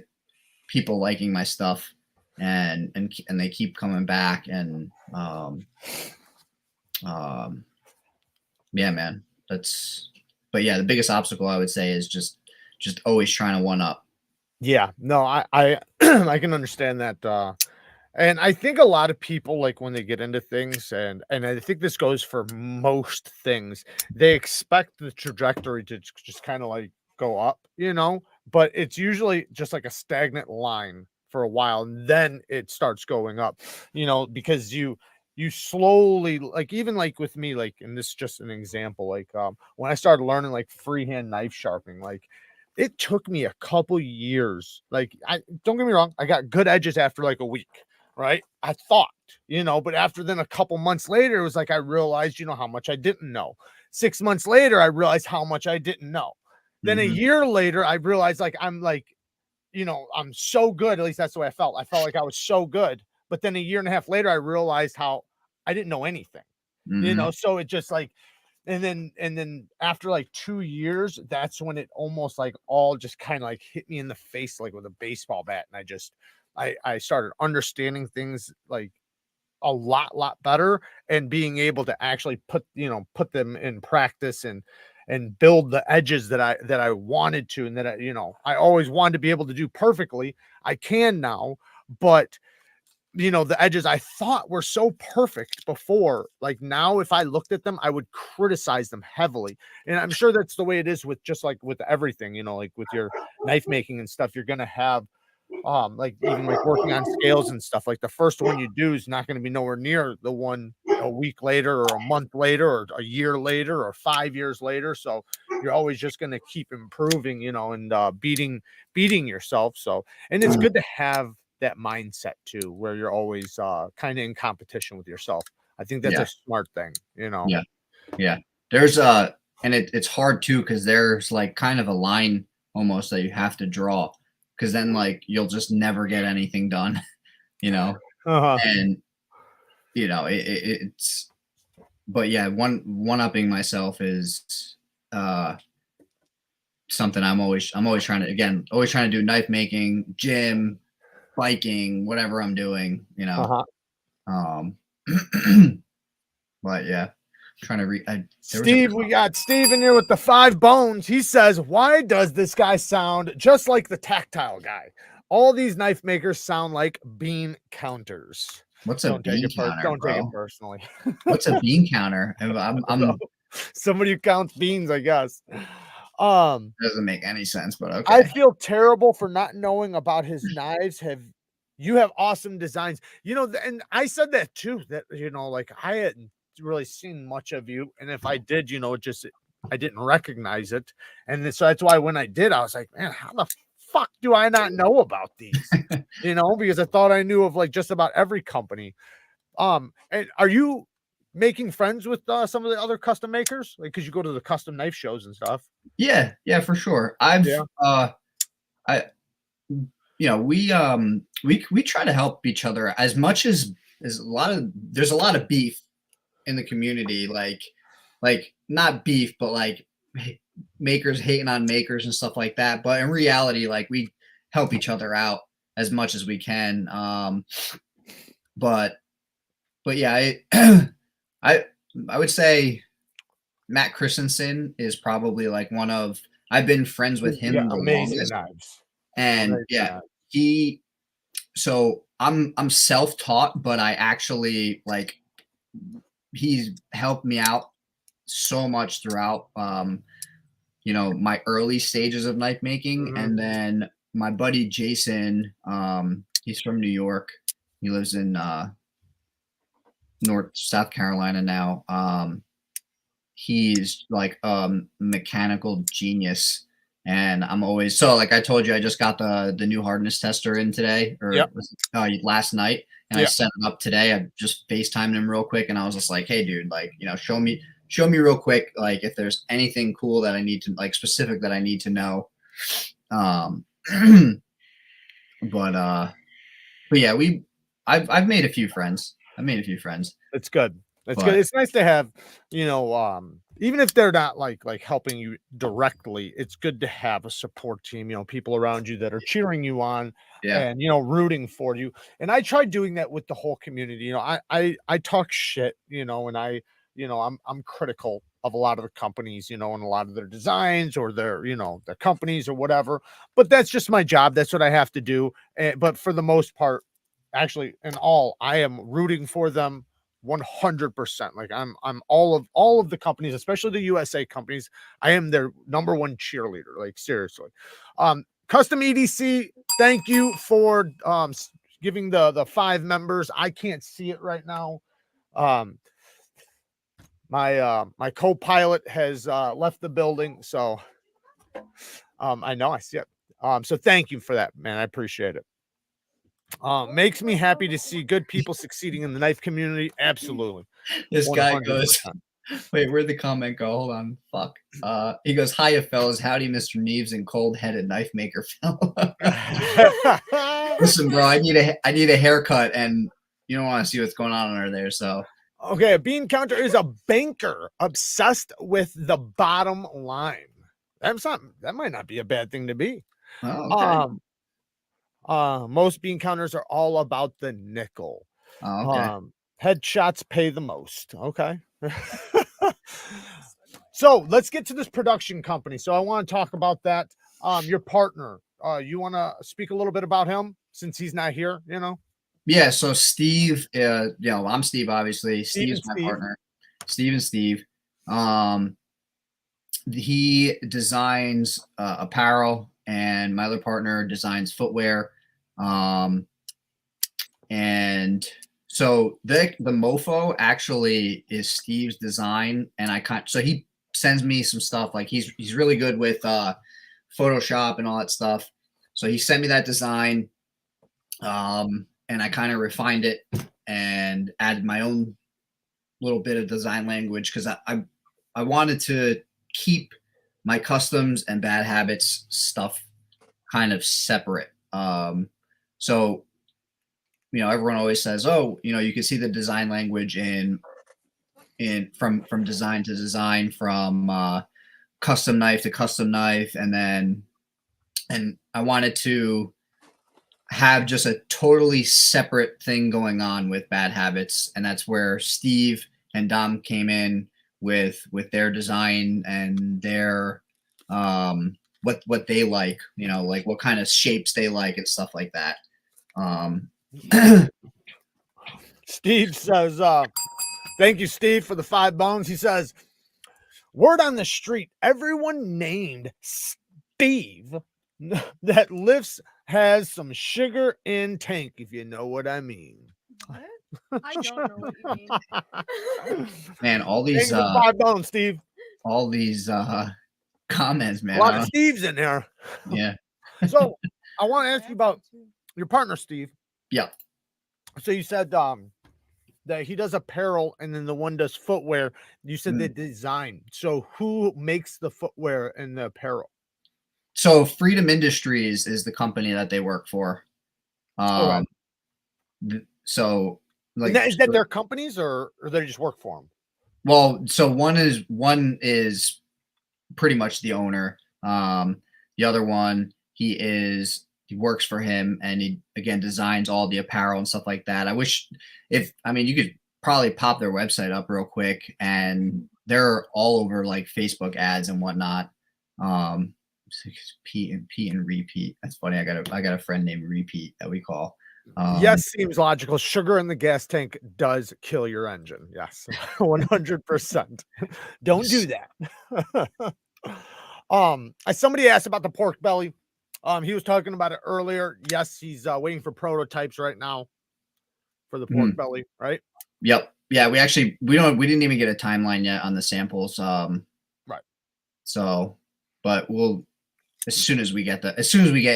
B: people liking my stuff, and they keep coming back, and yeah, man, but yeah, the biggest obstacle I would say is just always trying to one up.
A: Yeah, no, I I can understand that. And I think a lot of people, like when they get into things, and I think this goes for most things, they expect the trajectory to just kind of like go up, but it's usually just like a stagnant line for a while, and then it starts going up, because you slowly, like, even like with me, like, and this is just an example, like when I started learning like freehand knife sharpening, like it took me a couple years. Like, I don't get me wrong, I got good edges after like a week, right? I thought, but after then a couple months later, it was like I realized, how much I didn't know. 6 months later, I realized how much I didn't know. Then a year later, I realized I'm I'm so good. At least that's the way I felt. I felt like I was so good. But then a year and a half later, I realized how I didn't know anything. So it just like, and then after like 2 years, that's when it almost like all just kind of like hit me in the face, like with a baseball bat. And I started understanding things like a lot better, and being able to actually put them in practice, and and build the edges that I wanted to, and that I always wanted to be able to do perfectly. I can now, but the edges I thought were so perfect before, like now if I looked at them, I would criticize them heavily. And I'm sure that's the way it is with just like with everything, like with your knife making and stuff, you're going to have like even like working on scales and stuff, like the first one you do is not going to be nowhere near the one a week later or a month later or a year later or 5 years later. So you're always just going to keep improving, and beating yourself. So, and it's good to have that mindset too, where you're always kind of in competition with yourself. I think that's a smart thing,
B: Yeah. There's and it's hard too, because there's like kind of a line almost that you have to draw, because then like you'll just never get anything done, and it's, but yeah, one-upping myself is something I'm always trying to do: knife making, gym, biking, whatever I'm doing, but yeah, trying to
A: Steve, we got Steve in here with the 5 bones. He says, why does this guy sound just like the tactile guy? All these knife makers sound like bean counters.
B: What's a bean counter?
A: Don't take it personally.
B: What's a bean counter? I'm
A: somebody who counts beans, I guess.
B: Doesn't make any sense, but okay.
A: I feel terrible for not knowing about his knives. You have awesome designs, and I said that too, that like I hadn't really seen much of you, and if I did, I didn't recognize it, and so that's why when I did, I was like, man, how the fuck do I not know about these? Because I thought I knew of like just about every company. And are you making friends with some of the other custom makers, like because you go to the custom knife shows and stuff?
B: Yeah, for sure. We try to help each other as much as there's a lot of beef in the community, like not beef, but like makers hating on makers and stuff like that. But in reality, like we help each other out as much as we can. But yeah, I would say Matt Christensen is probably like I've been friends with him the longest.
A: Knives.
B: And so I'm self-taught, but I actually he's helped me out so much throughout my early stages of knife making. And then my buddy Jason, he's from New York. He lives in South Carolina now. He's like a mechanical genius. And I'm always, so like I told you, I just got the new hardness tester in today, or last night, and I set it up today. I just FaceTimed him real quick, and I was just like, hey dude, like, show me real quick, like if there's anything cool that I need to, like specific that I need to know. But yeah, I've made a few friends.
A: It's good. It's good. It's nice to have, even if they're not like helping you directly, it's good to have a support team, people around you that are cheering you on and, rooting for you. And I tried doing that with the whole community. I talk shit, and I'm critical of a lot of the companies, and a lot of their designs or their companies or whatever, but that's just my job. That's what I have to do. But for the most part, actually, I am rooting for them 100%. Like I'm all of the companies, especially the USA companies, I am their number one cheerleader, like seriously. Custom EDC, thank you for giving the 5 members. I can't see it right now. My co-pilot has left the building, so I know I see it. So thank you for that, man. I appreciate it. Makes me happy to see good people succeeding in the knife community. Absolutely.
B: This guy goes, wait, where'd the comment go? Hold on. Fuck. He goes, hiya fellas, howdy Mr. Neeves and cold-headed knife maker fella. Listen, bro, I need a haircut, and you don't want to see what's going on under there, so.
A: Okay, a bean counter is a banker obsessed with the bottom line. That might not be a bad thing to be.
B: Oh, okay.
A: Most bean counters are all about the nickel.
B: Oh, okay.
A: Headshots pay the most. Okay. So let's get to this production company. So I want to talk about that. Your partner. You want to speak a little bit about him since he's not here? You know.
B: Yeah. So Steve, you know, I'm Steve. Obviously,
A: Steve
B: Steve's
A: and
B: my
A: Steve.
B: partner. Steve and Steve. He designs apparel, and my other partner designs footwear. And so the mofo actually is Steve's design, and so he sends me some stuff. Like he's really good with Photoshop and all that stuff. So he sent me that design, and I kind of refined it and added my own little bit of design language because I wanted to keep my customs and bad habits stuff kind of separate. So you know, everyone always says, "Oh, you know, you can see the design language in from design to design, from custom knife to custom knife," and I wanted to have just a totally separate thing going on with bad habits, and that's where Steve and Dom came in with their design and their what they like, you know, like what kind of shapes they like and stuff like that.
A: Steve says, thank you, Steve, for the 5 bones. He says, word on the street, everyone named Steve that lifts has some sugar in tank, if you know what I mean.
C: What? I don't know what you mean.
B: Man, all these
A: 5 bones, Steve.
B: all these comments, man.
A: A lot of Steves in there.
B: Yeah.
A: So I want to ask you about your partner, Steve.
B: Yeah.
A: So you said that he does apparel and then the one does footwear. You said they design. So who makes the footwear and the apparel?
B: So Freedom Industries is the company that they work for. So like,
A: is that their companies or they just work for them?
B: Well, so one is pretty much the owner. The other one, he works for him, and he again designs all the apparel and stuff like that. I mean, you could probably pop their website up real quick, and they're all over like Facebook ads and whatnot. Pete and Repeat. That's funny. I got a friend named Repeat that we call.
A: Yes, seems logical. Sugar in the gas tank does kill your engine. Yes, 100%. Don't do that. Somebody asked about the pork belly. He was talking about it earlier. Yes, he's waiting for prototypes right now for the pork belly, right?
B: Yep. Yeah, we didn't even get a timeline yet on the samples.
A: Right.
B: So, but we'll as soon as we get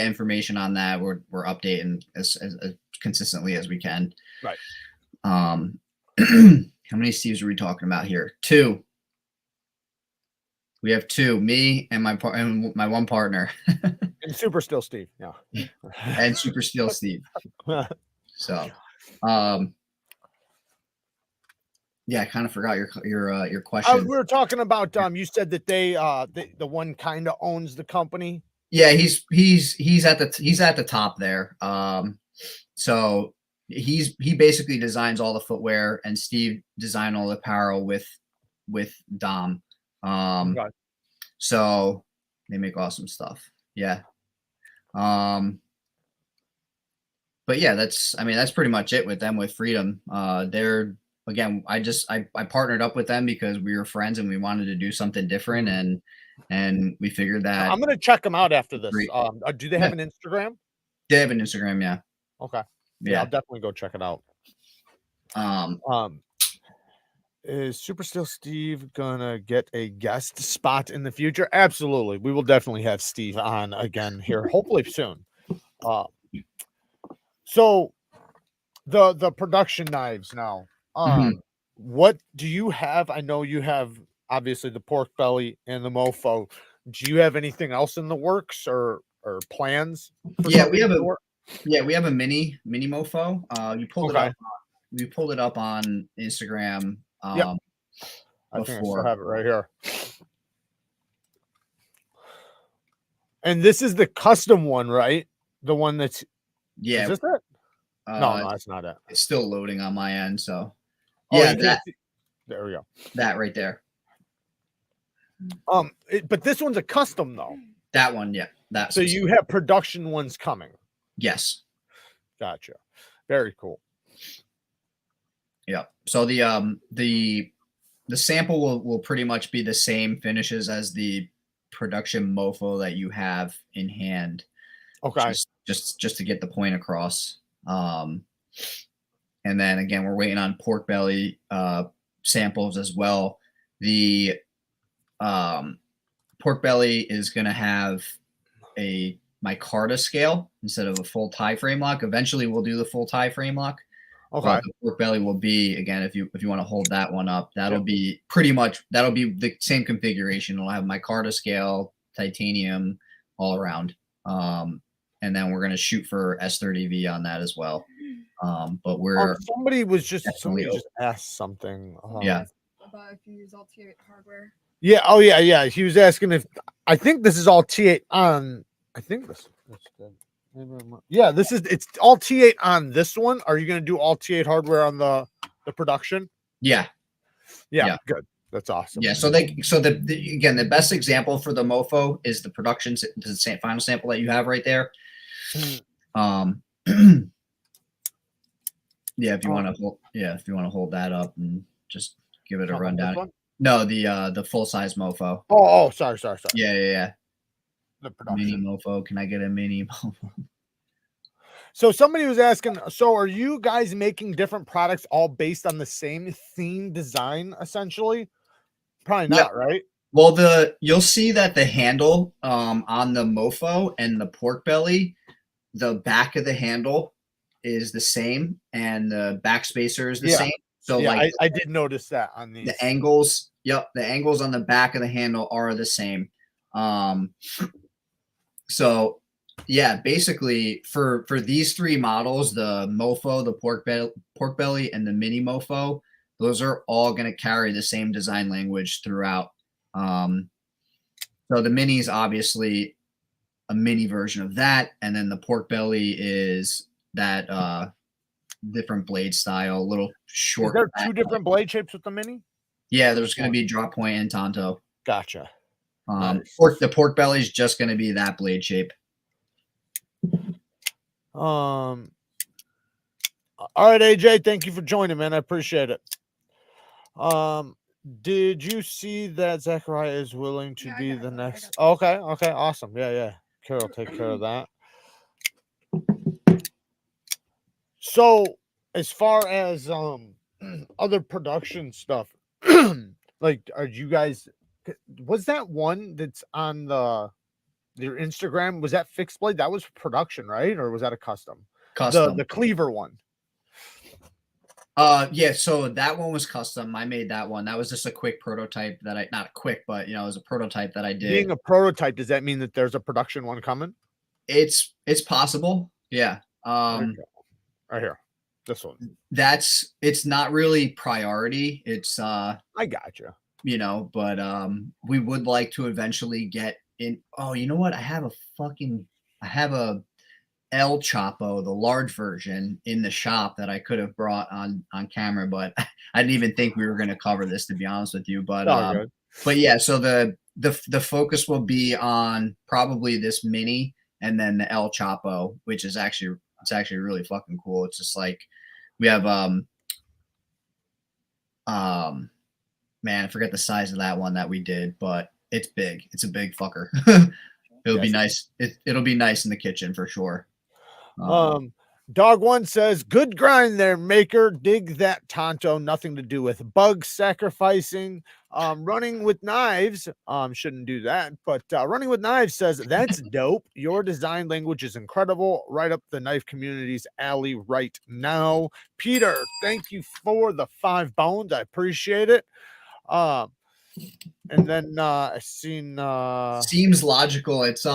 B: information on that, we're updating as consistently as we can.
A: Right.
B: How many Steves are we talking about here? 2. We have 2, me and my one partner.
A: And Super Still Steve, yeah.
B: And Super Still Steve. So, yeah, I kind of forgot your question.
A: We were talking about you said that they the one kind of owns the company.
B: Yeah, he's at the top there. So he basically designs all the footwear, and Steve designed all the apparel with Dom. So they make awesome stuff. Yeah. But yeah, that's pretty much it with them, with Freedom. They're, again, I partnered up with them because we were friends and we wanted to do something different, and we figured that
A: I'm gonna check them out after this. Do they have an Instagram?
B: They have an Instagram, yeah.
A: Okay.
B: Yeah,
A: I'll definitely go check it out. Is Super Still Steve gonna get a guest spot in the future? Absolutely. We will definitely have Steve on again here, hopefully soon. So the production knives now. What do you have? I know you have obviously the pork belly and the mofo. Do you have anything else in the works or plans?
B: Yeah, we have a mini mofo. You pulled it up. We pulled it up on Instagram.
A: I think I still have it right here. And this is the custom one, right? The one that's
B: Is
A: this it? No, that's not it.
B: It's still loading on my end. So
A: yeah, there we go.
B: That right there.
A: But this one's a custom though.
B: That one, yeah. That's
A: So you have production ones coming.
B: yes.
A: Gotcha. Very cool.
B: Yeah. So the sample will pretty much be the same finishes as the production mofo that you have in hand.
A: Okay.
B: Just to get the point across. And then again, we're waiting on pork belly samples as well. The pork belly is going to have a micarta scale instead of a full tie frame lock. Eventually, we'll do the full tie frame lock.
A: Okay.
B: But the pork belly will be, again, if you want to hold that one up, that'll be pretty much, that'll be the same configuration. It'll have micarta scale, titanium all around. And then we're going to shoot for S30V on that as well. But we're
A: somebody just asked something.
B: Yeah.
C: About if you use all T8 hardware.
A: Yeah. Oh yeah. Yeah. He was asking if I think this is all T8 on. I think this. Yeah, it's all T8 on this one. Are you going to do all T8 hardware on the production?
B: Yeah.
A: Good. That's awesome.
B: Yeah. So again, the best example for the mofo is the production, the final sample that you have right there. Yeah, if you want to hold that up and just give it a rundown. No, the full size mofo.
A: Oh, sorry.
B: Yeah.
A: The production
B: mini mofo. Can I get a mini mofo?
A: So somebody was asking, so are you guys making different products all based on the same theme design essentially? Probably not, right?
B: Well, you'll see that the handle on the mofo and the pork belly, the back of the handle is the same and the back spacer is the same. So like
A: I did notice that on these.
B: The angles, the angles on the back of the handle are the same. So yeah, basically for these three models, the mofo, the pork belly, and the mini mofo, those are all going to carry the same design language throughout. So the mini is obviously a mini version of that, and then the pork belly is that different blade style, little short.
A: Is there two different blade shapes with the mini?
B: Yeah, there's going to be drop point and tanto.
A: Gotcha.
B: Nice. The pork belly is just going to be that blade shape.
A: All right, AJ, thank you for joining, man. I appreciate it. Did you see that Zachariah is willing to be the next? Okay, awesome. Yeah. Carol, take care of that. So, as far as other production stuff, like, are you guys? Was that one that's on your Instagram? Was that fixed blade? That was production, right? Or was that a custom? The cleaver one.
B: Yeah, so that one was custom. I made that one. That was just a quick prototype that not quick, but it was a prototype that I did.
A: Being a prototype, does that mean that there's a production one coming?
B: It's possible. Yeah.
A: Right here. This one.
B: It's not really priority. It's
A: I gotcha.
B: But we would like to eventually get in. Oh, you know what? I have a El Chapo, the large version, in the shop that I could have brought on camera, but I didn't even think we were going to cover this, to be honest with you. But yeah, so the focus will be on probably this mini and then the El Chapo, which is actually really fucking cool. It's just like we have man, I forget the size of that one that we did, but it's big. It's a big fucker. It'll be nice. It'll be nice in the kitchen for sure.
A: Dog One says, good grind there, maker. Dig that Tonto. Nothing to do with bug sacrificing. Running with Knives, shouldn't do that, but Running with Knives says, that's dope. Your design language is incredible. Right up the knife community's alley right now. Peter, thank you for the 5 bones. I appreciate it. And then I seen
B: seems logical. It's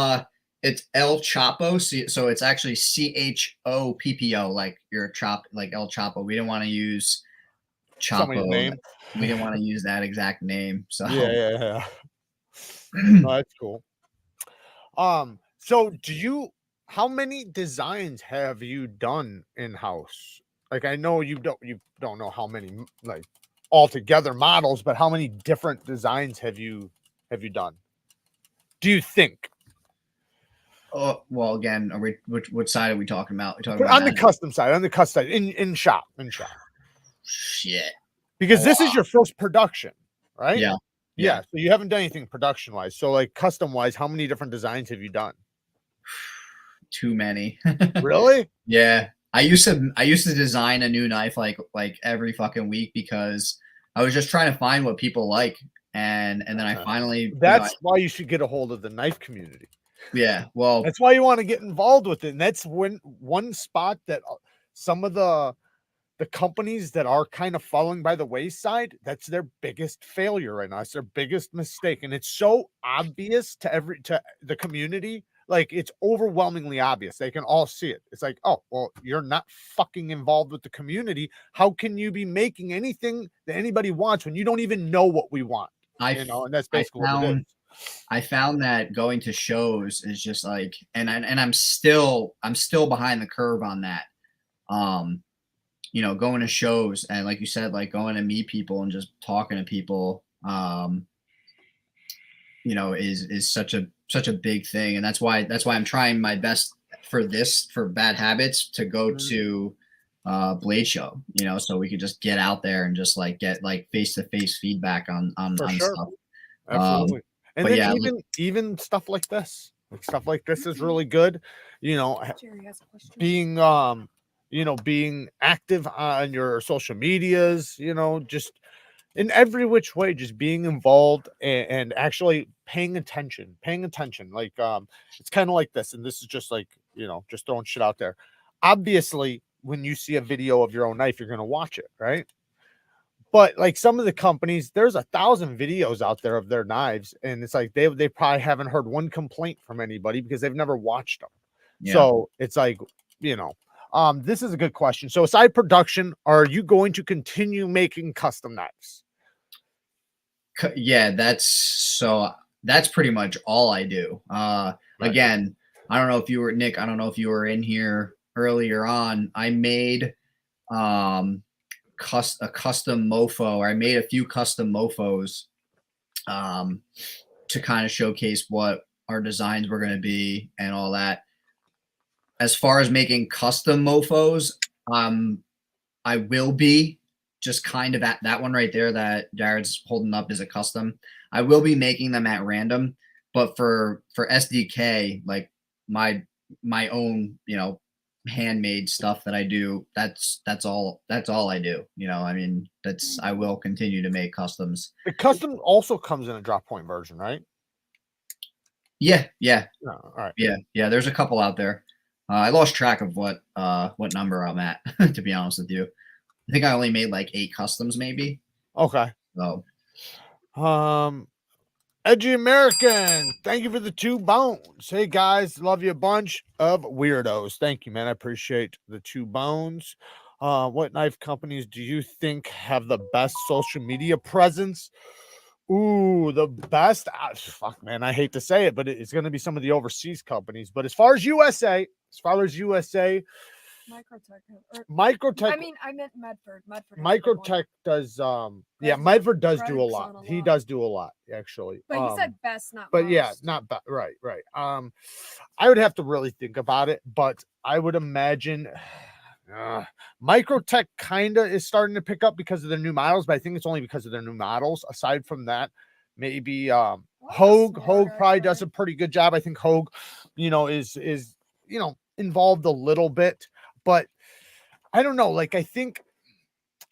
B: El Chapo, so it's actually CHOPPO, like your chop, like El Chapo. We didn't want to use Chapo name. We didn't want to use that exact name. So
A: yeah. No, that's cool. So how many designs have you done in-house? Like, I know you don't know how many like altogether models, but how many different designs have you have you done? Do you think?
B: Oh, well, again, are we which side are we talking about? We're talking
A: On
B: about
A: the custom side, in shop.
B: shit.
A: Because this is your first production, right?
B: Yeah.
A: Yeah. So you haven't done anything production wise. So like custom wise, how many different designs have you done?
B: Too many.
A: Really?
B: Yeah. I used to design a new knife like every fucking week because I was just trying to find what people like, and then I finally
A: that's why you should get a hold of the knife community.
B: Yeah, well,
A: that's why you want to get involved with it. And that's when one spot that some of the companies that are kind of falling by the wayside, that's their biggest failure right now. It's their biggest mistake. And it's so obvious to the community. Like, it's overwhelmingly obvious. They can all see it. It's like, oh, well, you're not fucking involved with the community. How can you be making anything that anybody wants when you don't even know what we want? And that's basically what it is.
B: I found that going to shows is just like, and I'm still behind the curve on that. Going to shows and, like you said, like going to meet people and just talking to people, is such a big thing. And that's why I'm trying my best for Bad Habits to go to Blade Show, so we could just get out there and just like get like face-to-face feedback on
A: sure.
B: stuff.
A: Absolutely. And then
B: yeah,
A: even stuff like this. Stuff like this is really good.
C: Jerry has a question.
A: Being active on your social medias, just in every which way, just being involved and actually paying attention. Like, it's kind of like this, and this is just like, just throwing shit out there. Obviously, when you see a video of your own knife, you're going to watch it, right? But like some of the companies, there's 1,000 videos out there of their knives, and it's like they probably haven't heard one complaint from anybody because they've never watched them. Yeah. So it's like, this is a good question. So aside production, are you going to continue making custom knives?
B: Yeah, that's pretty much all I do. Right. Again, I don't know if you were Nick. I don't know if you were in here earlier on. I made a custom mofo, or I made a few custom mofos to kind of showcase what our designs were going to be and all that. As far as making custom mofos, I will be just kind of at that one right there that Jared's holding up is a custom. I will be making them at random, but for SDK, like my own, handmade stuff that I do, that's all I do. I mean, I will continue to make customs.
A: The custom also comes in a drop point version, right?
B: Yeah.
A: Oh, all right.
B: Yeah. There's a couple out there. I lost track of what number I'm at, to be honest with you. I think I only made like 8 customs, maybe.
A: Okay.
B: So,
A: Edgy American, thank you for the 2 bones. Hey guys, love you a bunch of weirdos. Thank you, man. I appreciate the 2 bones. What knife companies do you think have the best social media presence? Ooh, the best. Fuck, man, I hate to say it, but it's going to be some of the overseas companies. But as far as USA, Microtech.
C: I mean, I meant Medford.
A: Microtech does. Medford does do a lot. He does do a lot, actually.
C: But he said best, not.
A: But
C: most.
A: Yeah, not best. Right. I would have to really think about it, but I would imagine Microtech kind of is starting to pick up because of their new models, but I think it's only because of their new models. Aside from that, maybe Hogue probably does a pretty good job. I think Hogue, is involved a little bit. But I don't know. Like, I think,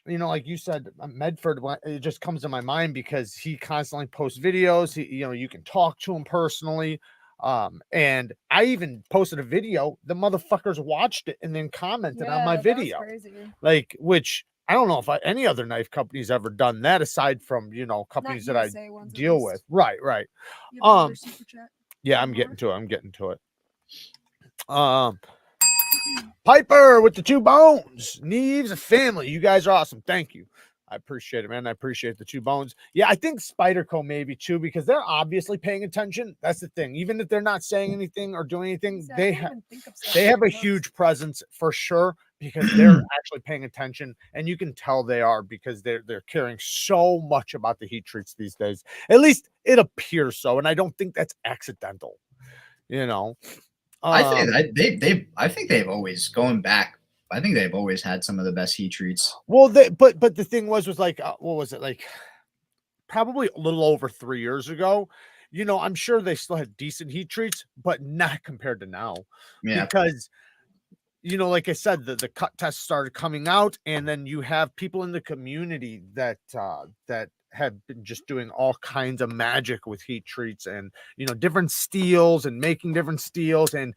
A: like you said, Medford, it just comes to my mind because he constantly posts videos. You can talk to him personally. And I even posted a video. The motherfuckers watched it and then commented on my video.
C: That was crazy.
A: Like, which I don't know if any other knife company's ever done that aside from, companies that I deal with. Right. Yeah, I'm getting to it. Piper with the 2 bones. Neeves, a family. You guys are awesome. Thank you. I appreciate it, man. I appreciate the 2 bones. Yeah, I think Spyderco maybe too, because they're obviously paying attention. That's the thing. Even if they're not saying anything or doing anything, they have a huge presence for sure, because they're actually paying attention, and you can tell they are, because they're caring so much about the heat treats these days. At least it appears so, and I don't think that's accidental. You know,
B: I think that I think they've always, going back, I think they've always had some of the best heat treats.
A: well, but the thing was like, what was it, like probably a little over 3 years ago? You know, I'm sure they still had decent heat treats, but not compared to now,
B: Yeah.
A: because you know, like I said, the cut tests started coming out, and then you have people in the community that that have been just doing all kinds of magic with heat treats, and you know, different steels, and making different steels, and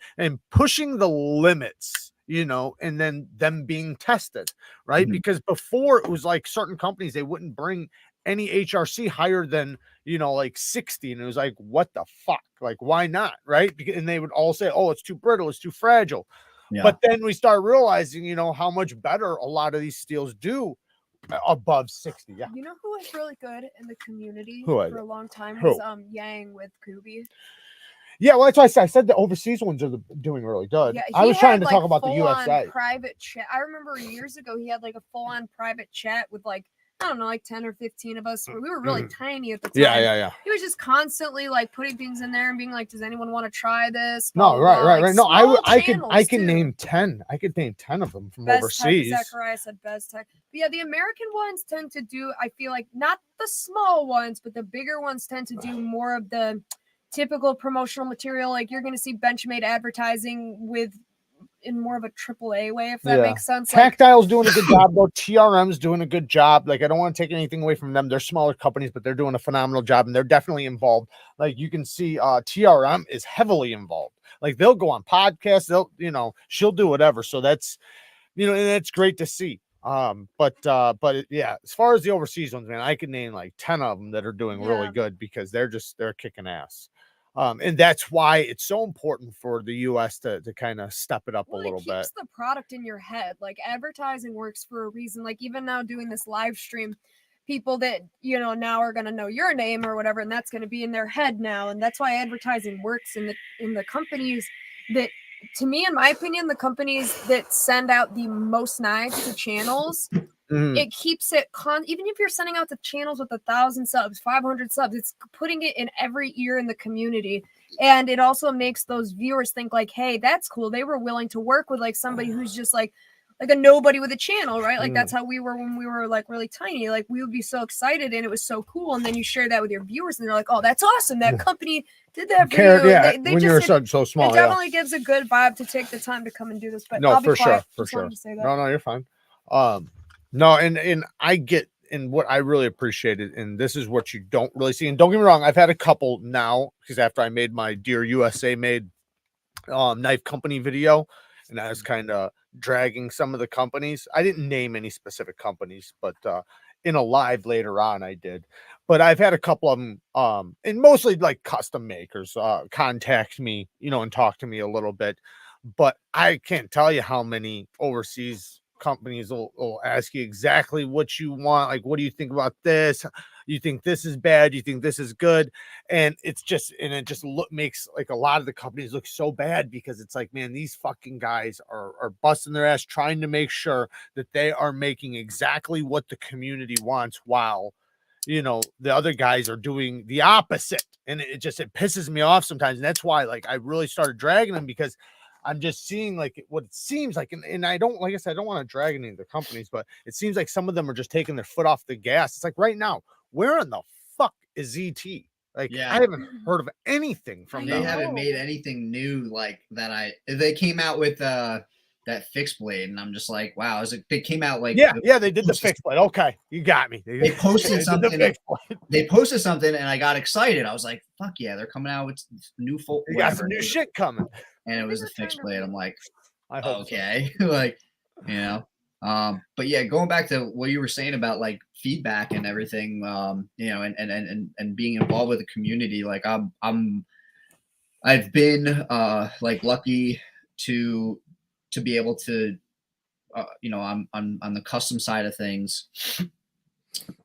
A: pushing the limits, you know, and then them being tested, right?
B: Mhm.
A: Because before it was like certain companies, they wouldn't bring any HRC higher than, you know, like 60, and it was like, what the fuck, like why not, right? Because, and they would all say, oh, it's too brittle, it's too fragile.
B: Yeah.
A: But then we start realizing, you know, how much better a lot of these steels do above 60. Yeah.
C: You know who was really good in the community
A: Who was
C: for
A: it?
C: a long time
A: Who?
C: was Yang with Kubi.
A: Yeah, well, that's why I said the overseas ones are doing really good.
C: Yeah,
A: I
C: he
A: was trying
C: had,
A: to
C: like,
A: talk about the
C: full-on
A: USA.
C: private chat. I remember years ago he had like a full-on private chat with like, I don't know, like 10 or 15 of us. We were really tiny at the time.
A: Yeah.
C: He was just constantly like putting things in there and being like, "Does anyone want to try this?"
A: No,
C: Blah,
A: right.
C: blah, like,
A: No,
C: small
A: I
C: channels,
A: can
C: too.
A: name 10. I could name 10 of them from
C: Best Tech,
A: overseas.
C: Zachariah said Best Tech. But yeah, the American ones tend to do, I feel like, not the small ones, but the bigger ones tend to do more of the typical promotional material. Like you're going to see Benchmade advertising with in more of a AAA way, if that makes sense. Like,
A: Tactile's doing a good job, though. TRM's doing a good job. Like, I don't want to take anything away from them. They're smaller companies, but they're doing a phenomenal job, and they're definitely involved. Like, you can see TRM is heavily involved. Like, they'll go on podcasts, they'll, you know, she'll do whatever. So that's, you know, and that's great to see. Yeah, as far as the overseas ones, man, I can name like 10 of them that are doing really
C: Yeah.
A: good, because they're kicking ass. And that's why it's so important for the US to kind of step it up a little
C: it keeps
A: bit.
C: the product in your head. Like advertising works for a reason. Like even now doing this live stream, people that, you know, now are going to know your name or whatever, and that's going to be in their head now. And that's why advertising works in the companies that, to me, in my opinion, the companies that send out the most knives to channels, it keeps it even if you're sending out to channels with 1,000 subs, 500 subs, it's putting it in every ear in the community. And it also makes those viewers think like, hey, that's cool. They were willing to work with like somebody who's just like a nobody with a channel, right? Like that's how we were when we were like really tiny. Like we would be so excited and it was so cool. And then you share that with your viewers and they're like, oh, that's awesome. That company did that for you.
A: Yeah,
C: they
A: when you're so small.
C: It definitely gives a good vibe to take the time to come and do this. But
A: No,
C: I'll be
A: for
C: quiet.
A: sure, for
C: Just wanted
A: sure.
C: to say that.
A: No, you're fine. No, and I get, and what I really appreciated, and this is what you don't really see. And don't get me wrong, I've had a couple now, because after I made my Dear USA Made knife company video, and I was kind of dragging some of the companies. I didn't name any specific companies, but in a live later on I did. But I've had a couple of them, and mostly like custom makers contact me, you know, and talk to me a little bit. But I can't tell you how many overseas companies will ask you exactly what you want. Like, what do you think about this? You think this is bad? You think this is good? And it just makes like a lot of the companies look so bad, because it's like, man, these fucking guys are busting their ass trying to make sure that they are making exactly what the community wants, while, you know, the other guys are doing the opposite. And it pisses me off sometimes. And that's why, like, I really started dragging them, because I'm just seeing like what it seems like, and I don't, like I said, I don't want to drag any of the companies, but it seems like some of them are just taking their foot off the gas. It's like right now, where in the fuck is ZT? Like,
B: Yeah.
A: I haven't heard of anything from
B: They
A: them.
B: haven't made anything new like that. They came out with that fixed blade, and I'm just like, wow. They came out like
A: They did the fixed blade. Okay, you got me.
B: They posted something. They posted something, and I got excited. I was like, fuck yeah, they're coming out with new folk.
A: You got some new shit coming.
B: And it was a fixed blade. I'm like,
A: I hope
B: okay, like, you know. But yeah, going back to what you were saying about like feedback and everything, you know, and being involved with the community, like I've been like lucky to be able to, you know, on the custom side of things,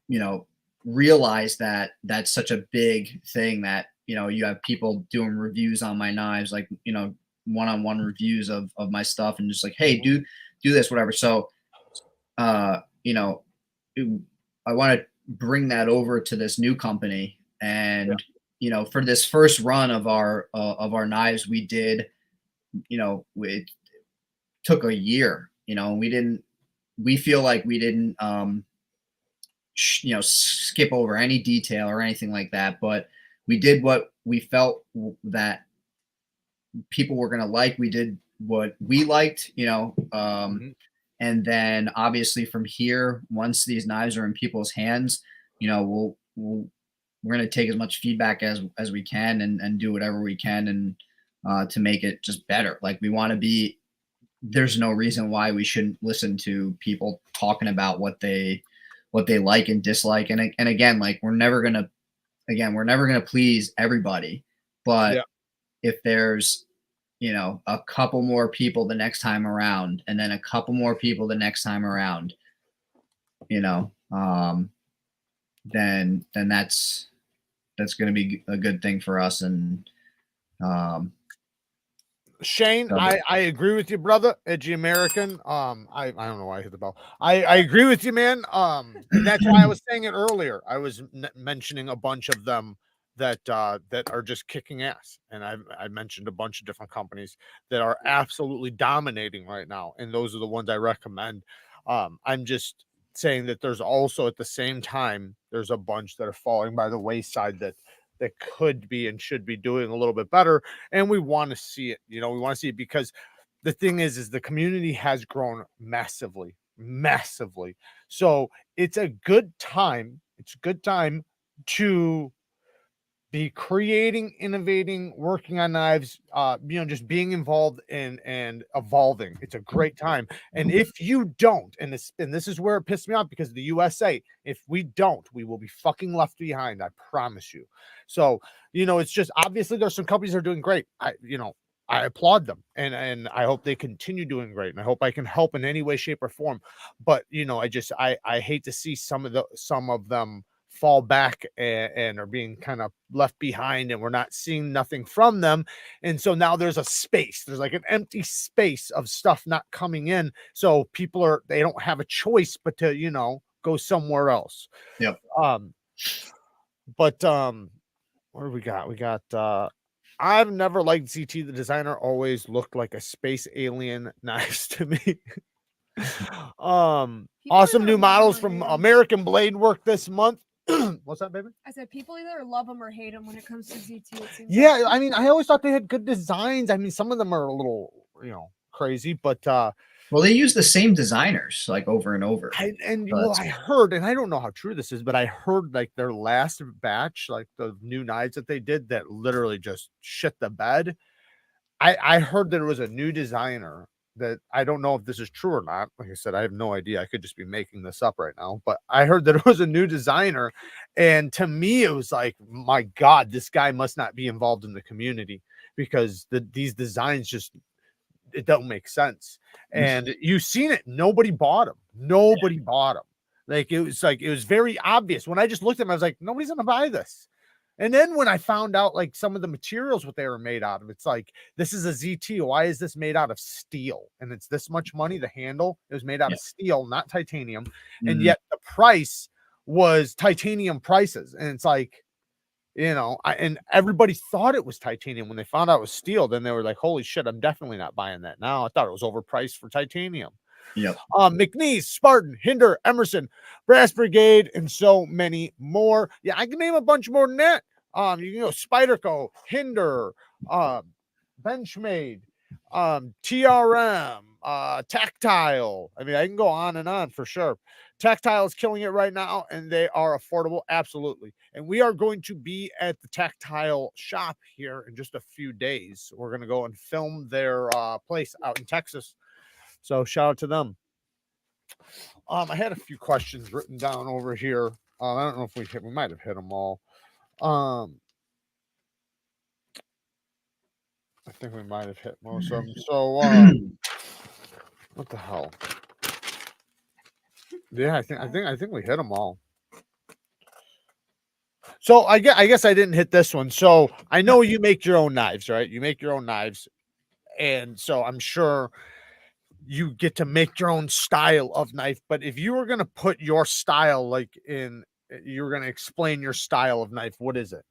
B: you know, realize that that's such a big thing, that, you know, you have people doing reviews on my knives, like, you know, one-on-one reviews of my stuff, and just like, hey, do do this, whatever. So, you know, I want to bring that over to this new company. And, you know, for this first run of our knives, we did, you know, it took a year, you know, we feel like we didn't, you know, skip over any detail or anything like that, but we did what we felt that people were going to like. We did what we liked, you know, and then obviously from here, once these knives are in people's hands, you know, we're going to take as much feedback as we can and do whatever we can and to make it just better. Like we want to be, there's no reason why we shouldn't listen to people talking about what they like and dislike. And again, like we're never going to please everybody, but if there's, you know, a couple more people the next time around, and then a couple more people the next time around, you know, then that's going to be a good thing for us. And
A: Shane, I agree with you, brother. Edgy American. I don't know why I hit the bell. I agree with you, man. And that's why I was saying it earlier. I was mentioning a bunch of them that are just kicking ass, and I mentioned a bunch of different companies that are absolutely dominating right now, and those are the ones I recommend. I'm just saying that there's also at the same time there's a bunch that are falling by the wayside that could be and should be doing a little bit better, and we want to see it. You know, we want to see it because the thing is the community has grown massively. So it's a good time. It's a good time to be creating, innovating, working on knives, you know, just being involved in and evolving. It's a great time. And if you don't, and this is where it pissed me off, because the USA, if we don't, we will be fucking left behind. I promise you. So, you know, it's just obviously there's some companies that are doing great. I applaud them, and I hope they continue doing great, and I hope I can help in any way, shape, or form. But you know, I hate to see some of them fall back and are being kind of left behind, and we're not seeing nothing from them. And so now there's a space, there's like an empty space of stuff not coming in. So they don't have a choice but to, you know, go somewhere else.
B: Yep.
A: But what do we got? We got I've never liked ZT. The designer always looked like a space alien knives to me. Awesome new models from American Blade Work this month. What's that, baby?
C: I said people either love them or hate them when it comes to ZT.
A: Yeah, I mean, I always thought they had good designs. I mean, some of them are a little, you know, crazy, but
B: well, they use the same designers like over and over.
A: I heard, and I don't know how true this is, but I heard like their last batch, like the new knives that they did, that literally just shit the bed. I heard that it was a new designer. That I don't know if this is true or not. Like I said, I have no idea. I could just be making this up right now, but I heard that it was a new designer. And to me, it was like, my God, this guy must not be involved in the community, because these designs just, it don't make sense. And you've seen it. Nobody bought them. Nobody bought them. Like, it was very obvious. When I just looked at them, I was like, nobody's going to buy this. And then when I found out like some of the materials, what they were made out of, it's like, this is a ZT. Why is this made out of steel? And it's this much money. The handle, it was made out of steel, not titanium. And yet the price was titanium prices. And it's like, you know, and everybody thought it was titanium when they found out it was steel. Then they were like, holy shit, I'm definitely not buying that now. I thought it was overpriced for titanium.
B: Yep.
A: McNeese, Spartan, Hinder, Emerson, Brass Brigade, and so many more. Yeah, I can name a bunch more than that. You can go Spyderco, Hinder, Benchmade, TRM, Tactile. I mean, I can go on and on for sure. Tactile is killing it right now, and they are affordable, absolutely. And we are going to be at the Tactile shop here in just a few days. We're going to go and film their place out in Texas. So shout out to them. I had a few questions written down over here. I don't know if we might have hit them all. I think we might have hit most of them. So what the hell? Yeah, I think we hit them all. So I guess I didn't hit this one. So I know you make your own knives, right? You make your own knives, and so I'm sure you get to make your own style of knife. But if you were going to put your style, like you're going to explain your style of knife, what is it?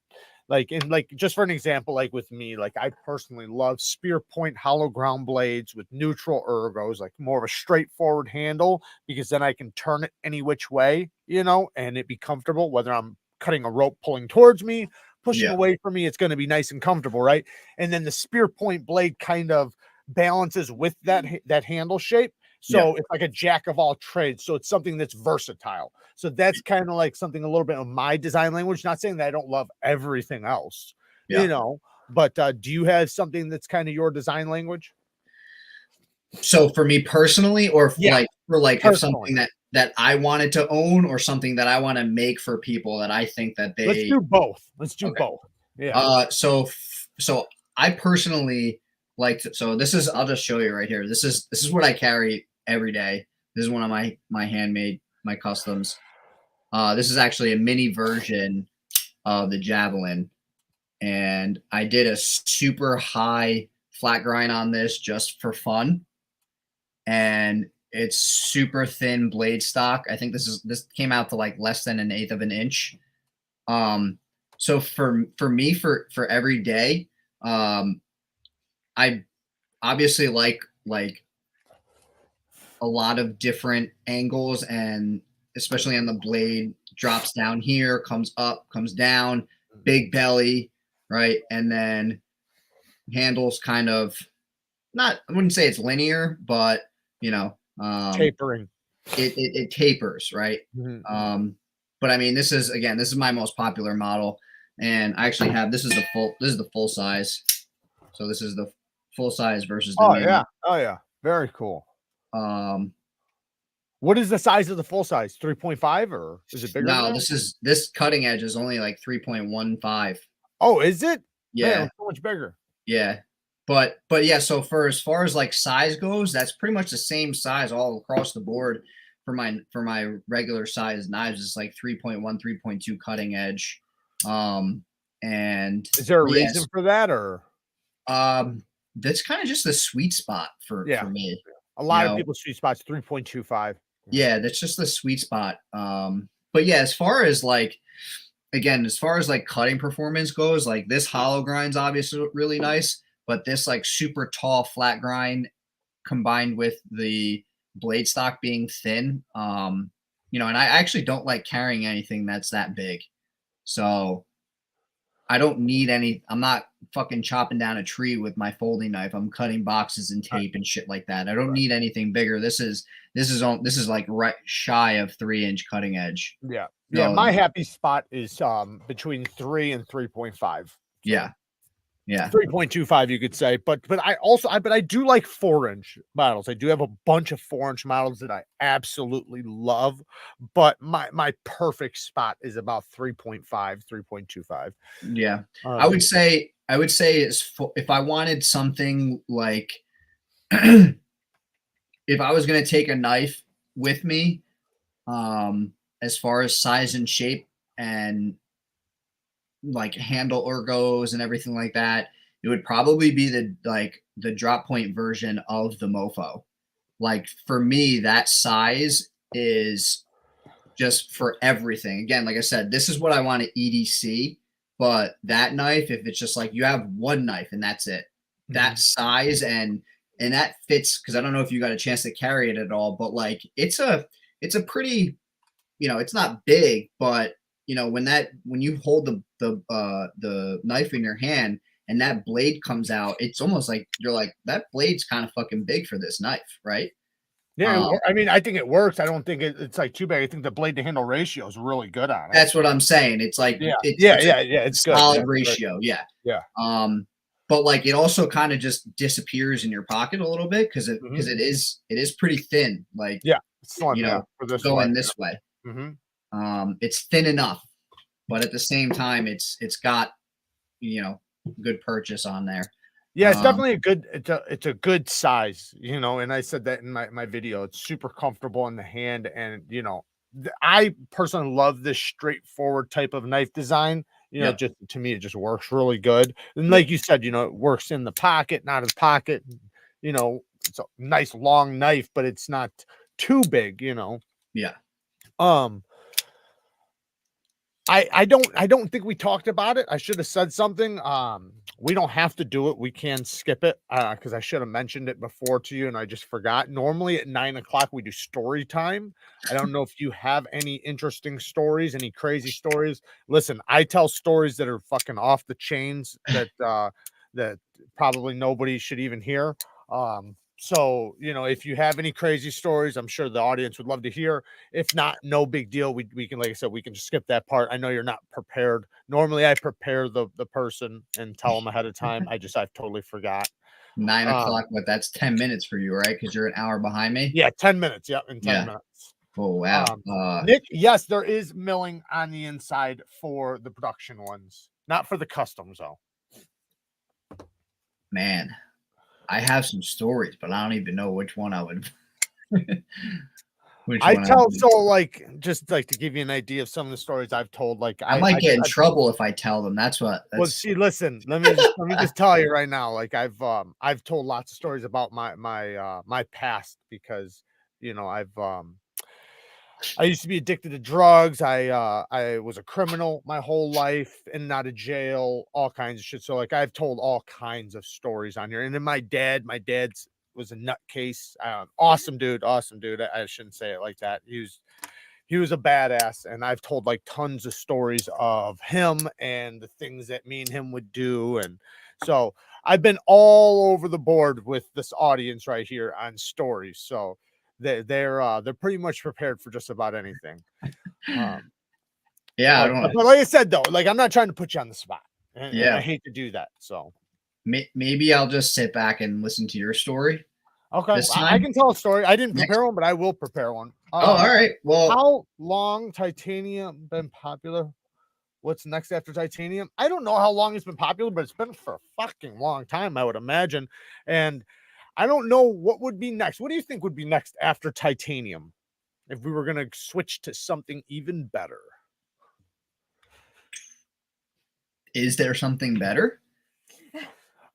A: Like, and like, just for an example, like with me, like I personally love spear point hollow ground blades with neutral ergos, like more of a straightforward handle, because then I can turn it any which way, and it be comfortable, whether I'm cutting a rope pulling towards me, pushing away from me, it's going to be nice and comfortable, right? And then the spear point blade kind of balances with that handle shape. So it's like a jack of all trades. So it's something that's versatile. So that's kind of like something a little bit of my design language. Not saying that I don't love everything else, but do you have something that's kind of your design language?
B: So for me personally, or like if
A: Personally.
B: something that I wanted to own, or something that I want to make for people that I think that they.
A: Let's do both. Let's do both. Yeah.
B: So I personally like to, so this is, I'll just show you right here. This is what I carry every day. This is one of my handmade, my customs. This is actually a mini version of the Javelin, and I did a super high flat grind on this just for fun, and it's super thin blade stock. I think this came out to like less than 1/8 of an inch. So for me, for every day, I obviously like a lot of different angles, and especially on the blade, drops down here, comes up, comes down, big belly, right? And then handles kind of, not, I wouldn't say it's linear, but
A: tapering.
B: It tapers, right? But I mean, this is my most popular model, and I actually have, this is the full size. So this is the full size versus the mini.
A: Oh yeah, very cool. What is the size of the full size? 3.5, or is it bigger?
B: No, this cutting edge is only like 3.15.
A: Oh, is it?
B: Yeah,
A: man, so much bigger.
B: Yeah, but yeah. So as far as like size goes, that's pretty much the same size all across the board for my regular size knives. It's like 3.1, 3.2 cutting edge. And
A: is there a reason for that, or?
B: That's kind of just the sweet spot for me.
A: A lot of people's sweet spot's 3.25.
B: Yeah, that's just the sweet spot. But yeah, as far as like cutting performance goes, like this hollow grind's obviously really nice, but this like super tall flat grind combined with the blade stock being thin, and I actually don't like carrying anything that's that big. So I don't need any, I'm not fucking chopping down a tree with my folding knife. I'm cutting boxes and tape and shit like that. I don't need anything bigger. This is like right shy of 3-inch cutting edge.
A: Yeah. Yeah. My happy spot is between 3 and 3.5.
B: Yeah. Yeah.
A: 3.25, you could say, but I do like 4-inch models. I do have a bunch of 4-inch models that I absolutely love, but my perfect spot is about 3.5, 3.25.
B: Yeah. I would say if I wanted something like, if I was going to take a knife with me, as far as size and shape and like handle ergos and everything like that, it would probably be the drop point version of the Mofo. Like for me, that size is just for everything. Again, like I said, this is what I want to EDC, but that knife, if it's just like you have one knife and that's it, that size and that fits, because I don't know if you got a chance to carry it at all, but like it's a pretty, it's not big, but when you hold the knife in your hand and that blade comes out, it's almost like you're like, that blade's kind of fucking big for this knife, right?
A: Yeah, I mean, I think it works. I don't think it's like too big. I think the blade to handle ratio is really good on it.
B: That's what I'm saying. It's like
A: it's good.
B: Solid ratio. Yeah. But like it also kind of just disappears in your pocket a little bit because it is pretty thin. Like
A: it's slim,
B: for this going this way. It's thin enough, but at the same time, it's got good purchase on there.
A: Yeah, it's definitely it's a good size, and I said that in my video. It's super comfortable in the hand, and I personally love this straightforward type of knife design. Just to me, it just works really good. And like you said, it works in the pocket, not in the pocket. it's a nice long knife, but it's not too big, you know.
B: Yeah.
A: I don't think we talked about it. I should have said something. We don't have to do it. We can skip it because I should have mentioned it before to you and I just forgot. Normally at 9 o'clock we do story time. I don't know if you have any interesting stories, any crazy stories. Listen, I tell stories that are fucking off the chains that that probably nobody should even hear. So, you know, if you have any crazy stories, I'm sure the audience would love to hear. If not, no big deal. We can, like I said, we can just skip that part. I know you're not prepared. Normally I prepare the person and tell them ahead of time. I've totally forgot.
B: 9 o'clock, but that's 10 minutes for you, right? Because you're an hour behind me.
A: Yeah, 10 minutes. Yeah, in 10 minutes.
B: Oh, wow.
A: Nick, yes, there is milling on the inside for the production ones, not for the customs, though.
B: Man, I have some stories, but I don't even know which one I would.
A: Like, just like to give you an idea of some of the stories I've told, like
B: I might get in trouble if I tell them.
A: Well, see, listen, let me just tell you right now, like I've told lots of stories about my past because, you know, I used to be addicted to drugs. I was a criminal my whole life, in and out of jail, all kinds of shit. So like I've told all kinds of stories on here. And then my dad's was a nutcase. Awesome dude. I shouldn't say it like that. He was a badass, and I've told like tons of stories of him and the things that me and him would do. And so I've been all over the board with this audience right here on stories. So they're pretty much prepared for just about anything.
B: Yeah,
A: but like I said though, like I'm not trying to put you on the spot, and I hate to do that. So
B: maybe I'll just sit back and listen to your story.
A: Okay, I can tell a story. I didn't prepare one, but I will prepare one.
B: All right. Well,
A: how long titanium been popular? What's next after titanium? I don't know how long it's been popular, but it's been for a fucking long time, I would imagine. And I don't know what would be next. What do you think would be next after titanium if we were going to switch to something even better?
B: Is there something better?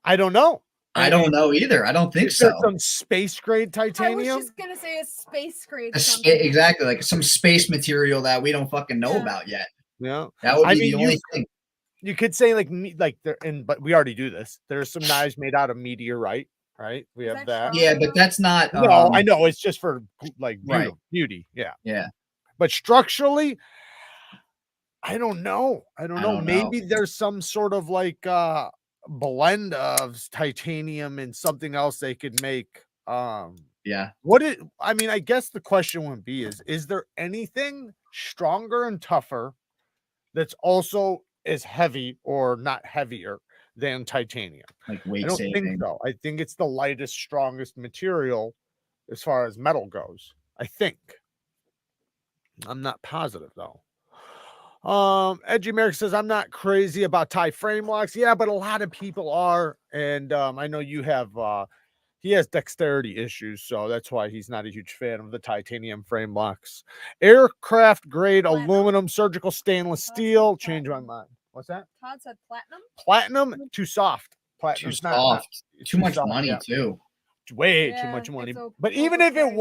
A: I don't know.
B: I don't know either. I don't think so.
A: Some space grade titanium.
C: I was just gonna say a space grade.
B: Exactly, like some space material that we don't fucking know about yet.
A: Yeah,
B: that would be the only thing.
A: You could say like there, but we already do this. There's some knives made out of meteorite, right? We have that.
B: Yeah, but that's not.
A: No, I know it's just for like beauty. Yeah,
B: yeah.
A: But structurally, I don't know. Maybe there's some sort of like blend of titanium and something else they could make.
B: Yeah.
A: I mean, I guess the question would be is there anything stronger and tougher that's also as heavy or not heavier than titanium?
B: Like weight
A: I don't
B: saving.
A: think so. I think it's the lightest, strongest material as far as metal goes. I think. I'm not positive though. Edgy Merrick says, I'm not crazy about tie frame locks. Yeah, but a lot of people are. And I know you have he has dexterity issues, so that's why he's not a huge fan of the titanium frame locks. Aircraft grade aluminum, surgical stainless steel. Change my mind. What's that?
C: Todd said platinum.
A: Platinum, too soft. Platinum's
B: too soft. Too much money too.
A: Way too much money. But even if it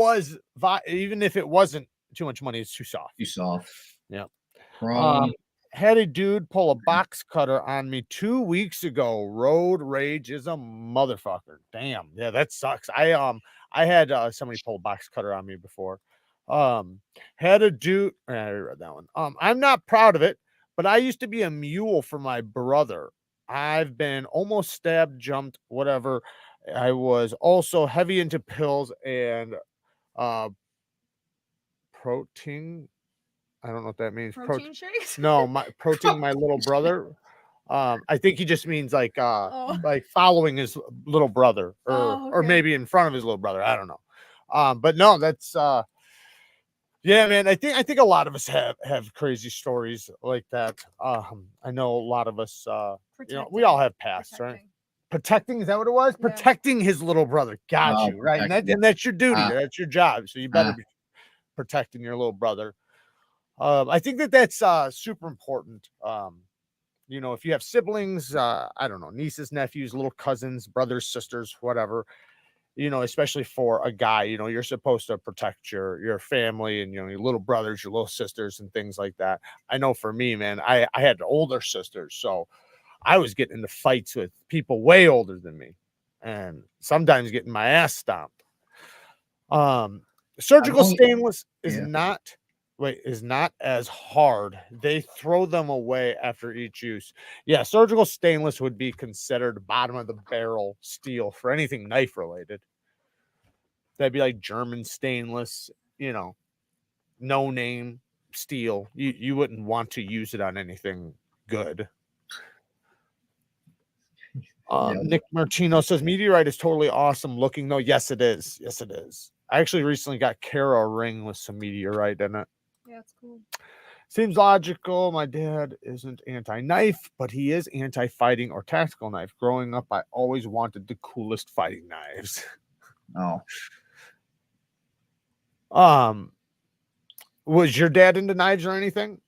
A: wasn't too much money, it's too soft.
B: Too soft.
A: Yeah.
B: Chrome.
A: Had a dude pull a box cutter on me 2 weeks ago. Road rage is a motherfucker. Damn. Yeah, that sucks. I had somebody pull a box cutter on me before. Had a dude. I read that one. I'm not proud of it, but I used to be a mule for my brother. I've been almost stabbed, jumped, whatever. I was also heavy into pills and protein. I don't know what that means.
C: Protein shakes?
A: No, my protein, my little brother. I think he just means like following his little brother or maybe in front of his little brother. I don't know. But no, that's yeah, man. I think a lot of us have crazy stories like that. I know a lot of us we all have pasts, right? Protecting, is that what it was? Yeah. Protecting his little brother. Got you, right? And that's your duty. That's your job. So you better be protecting your little brother. I think that's super important. If you have siblings, I don't know, nieces, nephews, little cousins, brothers, sisters, whatever, you know, especially for a guy, you know, you're supposed to protect your family and, you know, your little brothers, your little sisters and things like that. I know for me, man, I had older sisters, so I was getting into fights with people way older than me and sometimes getting my ass stomped. Surgical stainless is not as hard. They throw them away after each use. Yeah, surgical stainless would be considered bottom of the barrel steel for anything knife related. That'd be like German stainless, you know, no name steel. You wouldn't want to use it on anything good. Nick Martino says meteorite is totally awesome looking though. Yes, it is. Yes, it is. I actually recently got Kara a ring with some meteorite in it.
C: Yeah, it's cool.
A: Seems logical. My dad isn't anti-knife, but he is anti-fighting or tactical knife. Growing up, I always wanted the coolest fighting knives.
B: Oh.
A: Was your dad into knives or anything?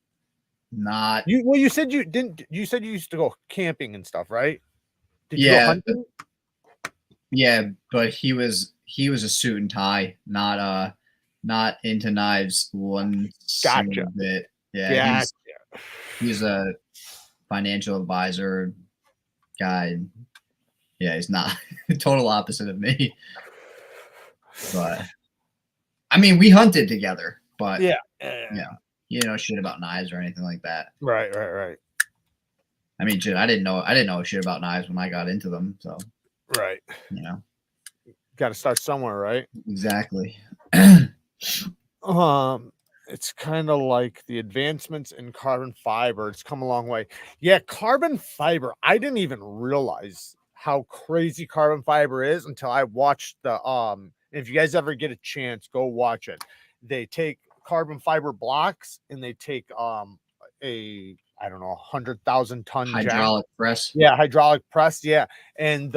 B: Not.
A: You said you didn't. You said you used to go camping and stuff, right? Did you go
B: Yeah.
A: hunting?
B: Yeah, but he was a suit and tie, not into knives one single bit. Yeah, he's a financial advisor guy. Yeah, he's not total opposite of me. But I mean, we hunted together, but
A: yeah,
B: you know shit about knives or anything like that.
A: Right.
B: I mean, shit, I didn't know shit about knives when I got into them. So
A: right,
B: you know,
A: got to start somewhere, right?
B: Exactly.
A: It's kind of like the advancements in carbon fiber. It's come a long way. Yeah, carbon fiber. I didn't even realize how crazy carbon fiber is until I watched the if you guys ever get a chance, go watch it. They take carbon fiber blocks and they take a I don't know 100,000 ton
B: hydraulic press.
A: Yeah, hydraulic press. Yeah, and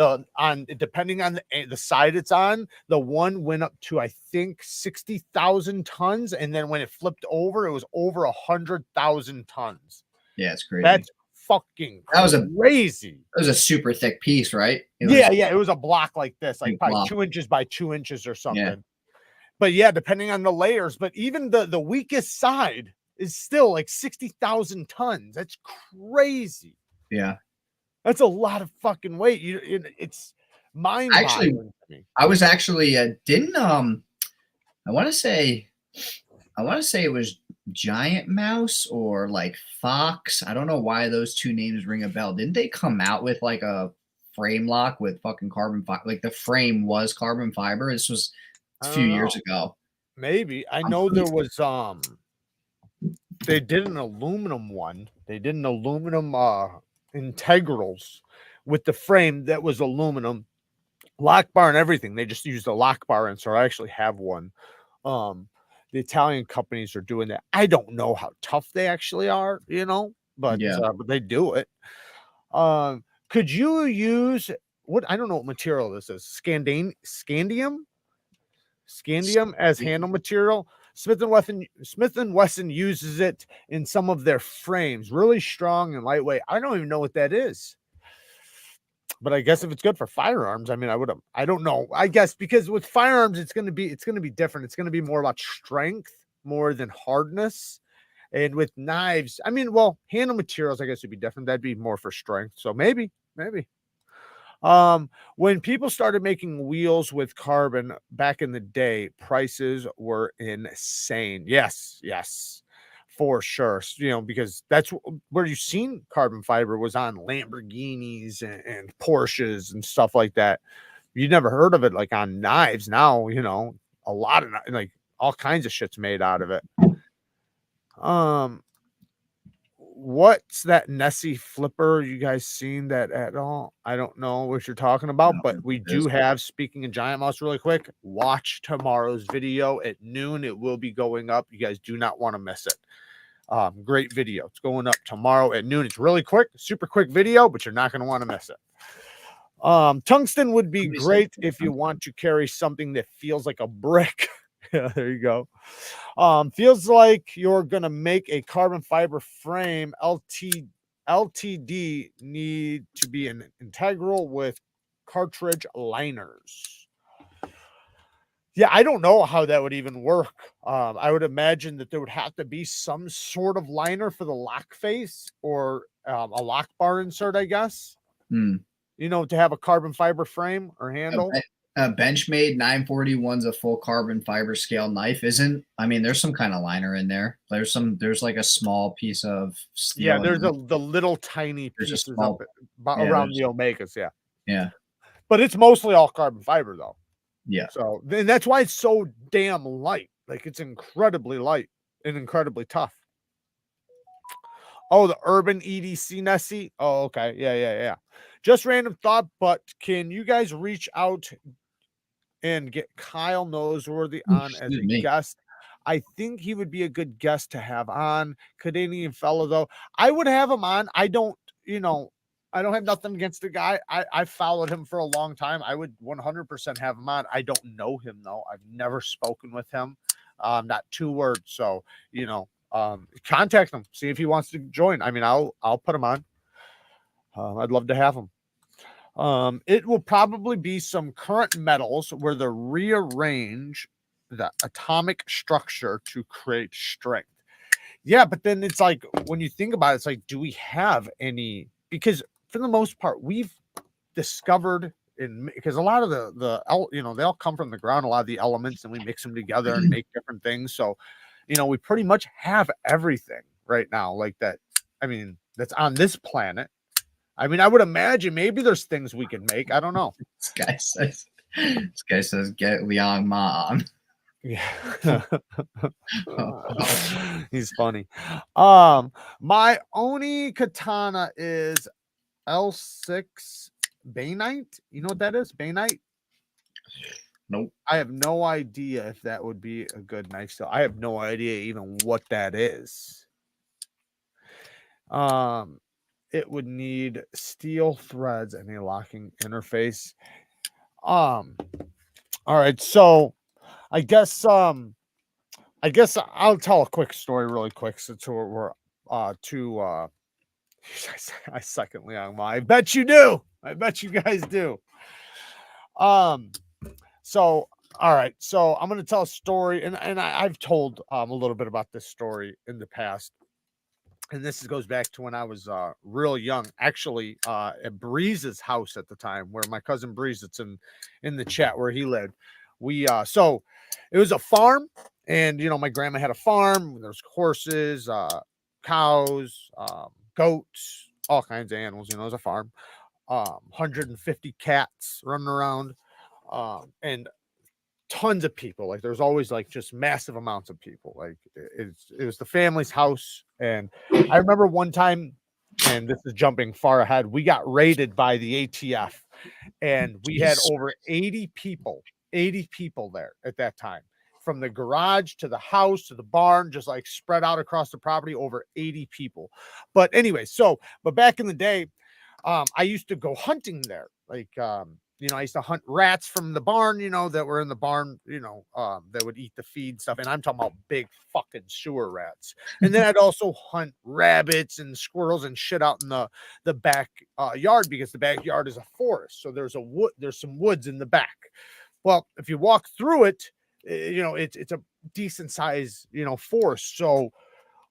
A: depending on the side it's on, the one went up to I think 60,000 tons, and then when it flipped over, it was over 100,000 tons.
B: Yeah, it's crazy.
A: That's fucking crazy.
B: That was a super thick piece, right?
A: It was a block like this, like probably 2 inches by 2 inches or something. Yeah. But yeah, depending on the layers, but even the weakest side is still like 60,000 tons. That's crazy.
B: Yeah.
A: That's a lot of fucking weight. It's mind-boggling to me.
B: I was actually didn't I want to say it was Giant Mouse or like Fox. I don't know why those two names ring a bell. Didn't they come out with like a frame lock with fucking carbon fiber? Like the frame was carbon fiber. This was a few years ago.
A: Maybe. I know there was they did an aluminum one. They did an aluminum integrals with the frame that was aluminum, lock bar and everything. They just used a lock bar, and so I actually have one. The Italian companies are doing that. I don't know how tough they actually are, you know, but they do it. Could you use what? I don't know what material this is. Scandium as handle material. Smith and Wesson uses it in some of their frames, really strong and lightweight. I don't even know what that is, but I guess if it's good for firearms, I mean, I don't know. I guess because with firearms, it's going to be different. It's going to be more about strength more than hardness. And with knives, I mean, well, handle materials, I guess would be different. That'd be more for strength. So maybe. When people started making wheels with carbon back in the day, prices were insane. Yes, for sure. You know, because that's where you've seen carbon fiber was on Lamborghinis and Porsches and stuff like that. You never heard of it like on knives. Now, you know, a lot of like all kinds of shit's made out of it. What's that Nessie flipper? You guys seen that at all? I don't know what you're talking about, but we do have, speaking of Giant Mouse really quick, watch tomorrow's video at noon. It will be going up. You guys do not want to miss it. Great video. It's going up tomorrow at noon. It's really quick, super quick video, but you're not going to want to miss it. Tungsten would be great if you want to carry something that feels like a brick. Yeah, there you go. Feels like you're gonna make a carbon fiber frame. LTD need to be an integral with cartridge liners. Yeah, I don't know how that would even work. I would imagine that there would have to be some sort of liner for the lock face or a lock bar insert, I guess.
B: Hmm.
A: You know, to have a carbon fiber frame or handle.
B: A Benchmade 941's a full carbon fiber scale knife, isn't? I mean, there's some kind of liner in there. There's like a small piece of steel.
A: Yeah, there's the little tiny
B: There's a
A: pieces
B: small,
A: around the Omegas. Yeah.
B: yeah.
A: But it's mostly all carbon fiber though.
B: Yeah.
A: So then that's why it's so damn light. Like it's incredibly light and incredibly tough. Oh, the Urban EDC Nessie. Oh, okay. Yeah. Just random thought, but can you guys reach out and get Kyle Noseworthy on as a guest? I think he would be a good guest to have on. Canadian fellow, though. I would have him on. I don't have nothing against the guy. I followed him for a long time. I would 100% have him on. I don't know him, though. I've never spoken with him. Not 2 words. So, contact him. See if he wants to join. I mean, I'll put him on. I'd love to have him. It will probably be some current metals where they rearrange the atomic structure to create strength. Yeah, but then it's like, when you think about it, it's like, do we have any? Because for the most part, we've discovered because a lot of they all come from the ground, a lot of the elements, and we mix them together and make different things. So, we pretty much have everything right now like that. I mean, that's on this planet. I mean, I would imagine maybe there's things we can make. I don't know.
B: This guy says get Liang Ma on.
A: Yeah. He's funny. My Oni katana is L6 Bainite. You know what that is? Bainite?
B: Nope.
A: I have no idea if that would be a good knife still. I have no idea even what that is. It would need steel threads and a locking interface. All right, so I guess I'll tell a quick story really quick since we're I second Liang Ma. I bet you do. I bet you guys do. So all right, so I'm gonna tell a story, and I've told a little bit about this story in the past. And this goes back to when I was real young, actually, at Breeze's house at the time, where my cousin Breeze, it's in the chat where he lived. So it was a farm, and my grandma had a farm. There's horses, cows, goats, all kinds of animals. It was a farm. 150 cats running around, and tons of people. Like there's always like just massive amounts of people. Like it was the family's house. And I remember one time, and this is jumping far ahead, we got raided by the ATF, and we had over 80 people there at that time, from the garage to the house to the barn, just like spread out across the property, over 80 people. But anyway, but back in the day, I used to go hunting there. Like, I used to hunt rats from the barn, that were in the barn, that would eat the feed stuff. And I'm talking about big fucking sewer rats. And then I'd also hunt rabbits and squirrels and shit out in the back yard, because the backyard is a forest. So there's some woods in the back. Well, if you walk through it, it's a decent size, forest. So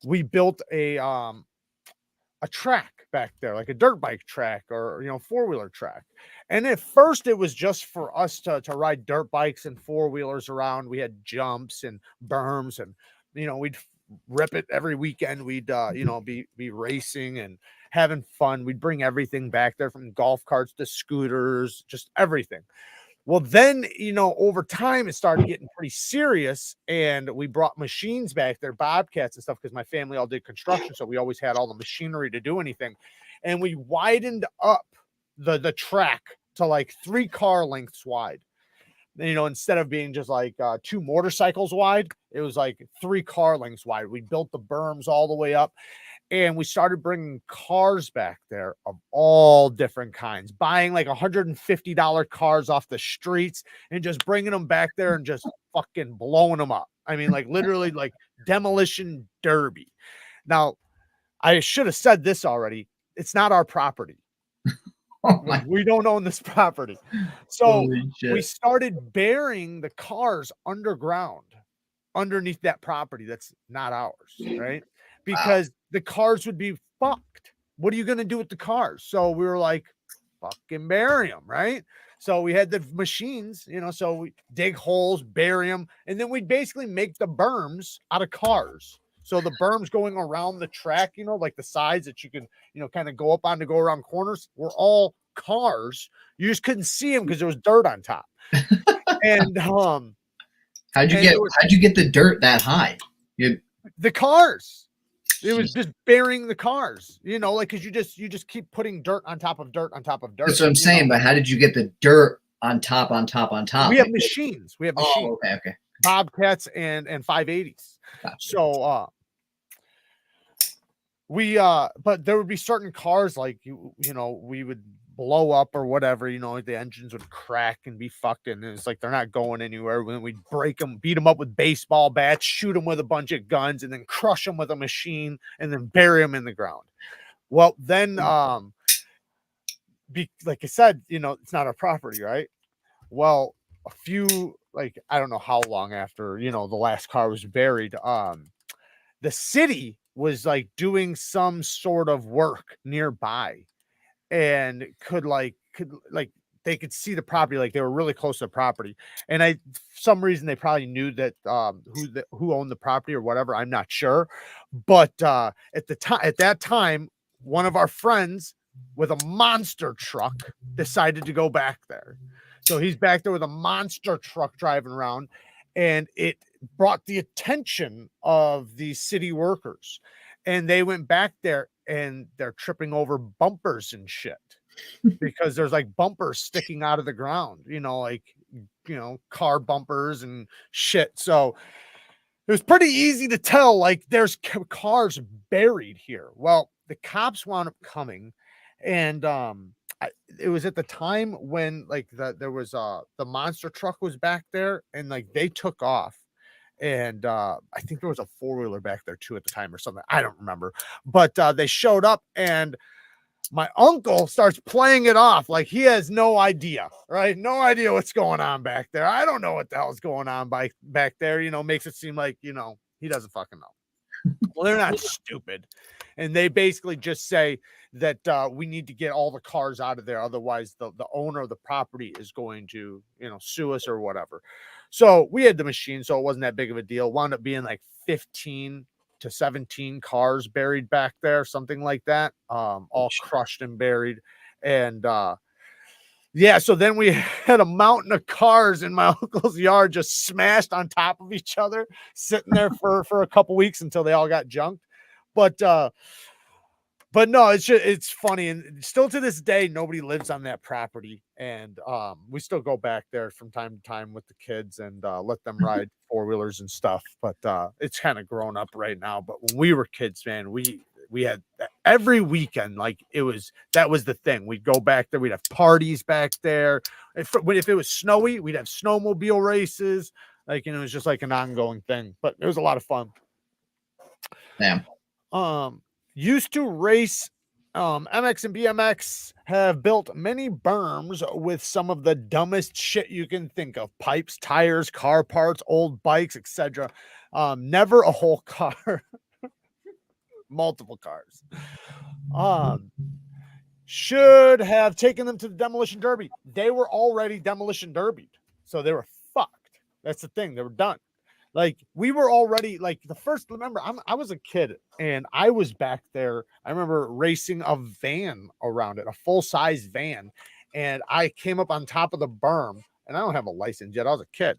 A: we built a track back there, like a dirt bike track or 4-wheeler track. And at first it was just for us to ride dirt bikes and 4-wheelers around. We had jumps and berms, and we'd rip it every weekend. We'd be racing and having fun. We'd bring everything back there, from golf carts to scooters, just everything. Well, then, over time, it started getting pretty serious, and we brought machines back there, bobcats and stuff, because my family all did construction, so we always had all the machinery to do anything. And we widened up the track to like 3 car lengths wide. Instead of being just like 2 motorcycles wide, it was like 3 car lengths wide. We built the berms all the way up. And we started bringing cars back there of all different kinds, buying like $150 cars off the streets and just bringing them back there and just fucking blowing them up. I mean, like literally like demolition derby. Now, I should have said this already. It's not our property.
B: Oh my,
A: We don't own this property. So
B: holy
A: we
B: shit.
A: started burying the cars underground underneath that property that's not ours, right?
B: Wow.
A: Because the cars would be fucked. What are you going to do with the cars? So we were like, fucking bury them, right? So we had the machines, you know, so we dig holes, bury them, and then we'd basically make the berms out of cars. So the berms going around the track, you know, like the sides that you can, you know, kind of go up on to go around corners were all cars. You just couldn't see them because there was dirt on top. And
B: How'd you
A: and
B: get
A: there was
B: how'd you get the dirt that high? You
A: the cars. It was
B: Jeez.
A: just burying the cars, you know, like because you just keep putting dirt on top of dirt on top of dirt.
B: That's what I'm
A: you
B: saying,
A: know?
B: but how did you get the dirt on top on top on top?
A: We have
B: Like,
A: machines. We have
B: oh,
A: machines.
B: okay.
A: Bobcats and 580s.
B: Gotcha.
A: So but there would be certain cars like you know, we would blow up or whatever, you know, the engines would crack and be fucked, and it's like they're not going anywhere. When we'd break them, beat them up with baseball bats, shoot them with a bunch of guns, and then crush them with a machine, and then bury them in the ground. Well, then like I said, you know, it's not our property, right? Well, a few, like, I don't know how long after, you know, the last car was buried, the city was like doing some sort of work nearby, and could they could see the property, like they were really close to the property, and for some reason they probably knew that who owned the property or whatever, I'm not sure. But at that time, one of our friends with a monster truck decided to go back there. So he's back there with a monster truck driving around, and it brought the attention of the city workers, and they went back there and they're tripping over bumpers and shit because there's like bumpers sticking out of the ground, you know, like, you know, car bumpers and shit. So it was pretty easy to tell, like, there's cars buried here. Well, the cops wound up coming, and it was at the time when like there was the monster truck was back there, and like they took off, and I think there was a four-wheeler back there too at the time or something. I don't remember, but they showed up, and my uncle starts playing it off like he has no idea, right? No idea what's going on back there. I don't know what the hell's going on back there, you know, makes it seem like, you know, he doesn't fucking know. Well, they're not stupid. And they basically just say that we need to get all the cars out of there. Otherwise, the owner of the property is going to, you know, sue us or whatever. So we had the machine, so it wasn't that big of a deal. Wound up being like 15 to 17 cars buried back there, something like that, all crushed and buried. And yeah, so then we had a mountain of cars in my uncle's yard just smashed on top of each other, sitting there for a couple weeks until they all got junked. But no, it's funny, and still to this day nobody lives on that property, and we still go back there from time to time with the kids and let them ride four-wheelers and stuff. But it's kind of grown up right now. But when we were kids, man, we had every weekend, like that was the thing. We'd go back there, we'd have parties back there. If it was snowy, we'd have snowmobile races, like, you know, it was just like an ongoing thing. But it was a lot of fun.
B: Damn.
A: Used to race MX and BMX, have built many berms with some of the dumbest shit you can think of: pipes, tires, car parts, old bikes, etc. Never a whole car. Multiple cars. Should have taken them to the demolition derby. They were already demolition derbied, so they were fucked. That's the thing, they were done. Like, we were already like the first. Remember, I was a kid and I was back there. I remember racing a van around it, a full-size van, and I came up on top of the berm, and I don't have a license yet. I was a kid.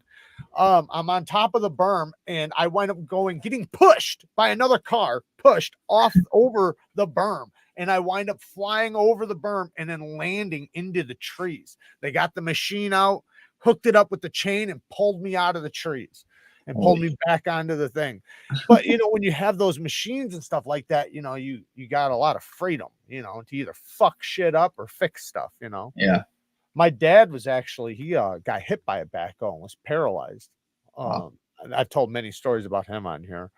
A: I'm on top of the berm, and I wind up getting pushed by another car, pushed off over the berm, and I wind up flying over the berm and then landing into the trees. They got the machine out, hooked it up with the chain, and pulled me out of the trees and pulled me back onto the thing. But, you know, when you have those machines and stuff like that, you know, you got a lot of freedom, you know, to either fuck shit up or fix stuff, you know?
B: Yeah.
A: My dad was actually, he got hit by a backhoe and was paralyzed.
B: Wow.
A: And I've told many stories about him on here.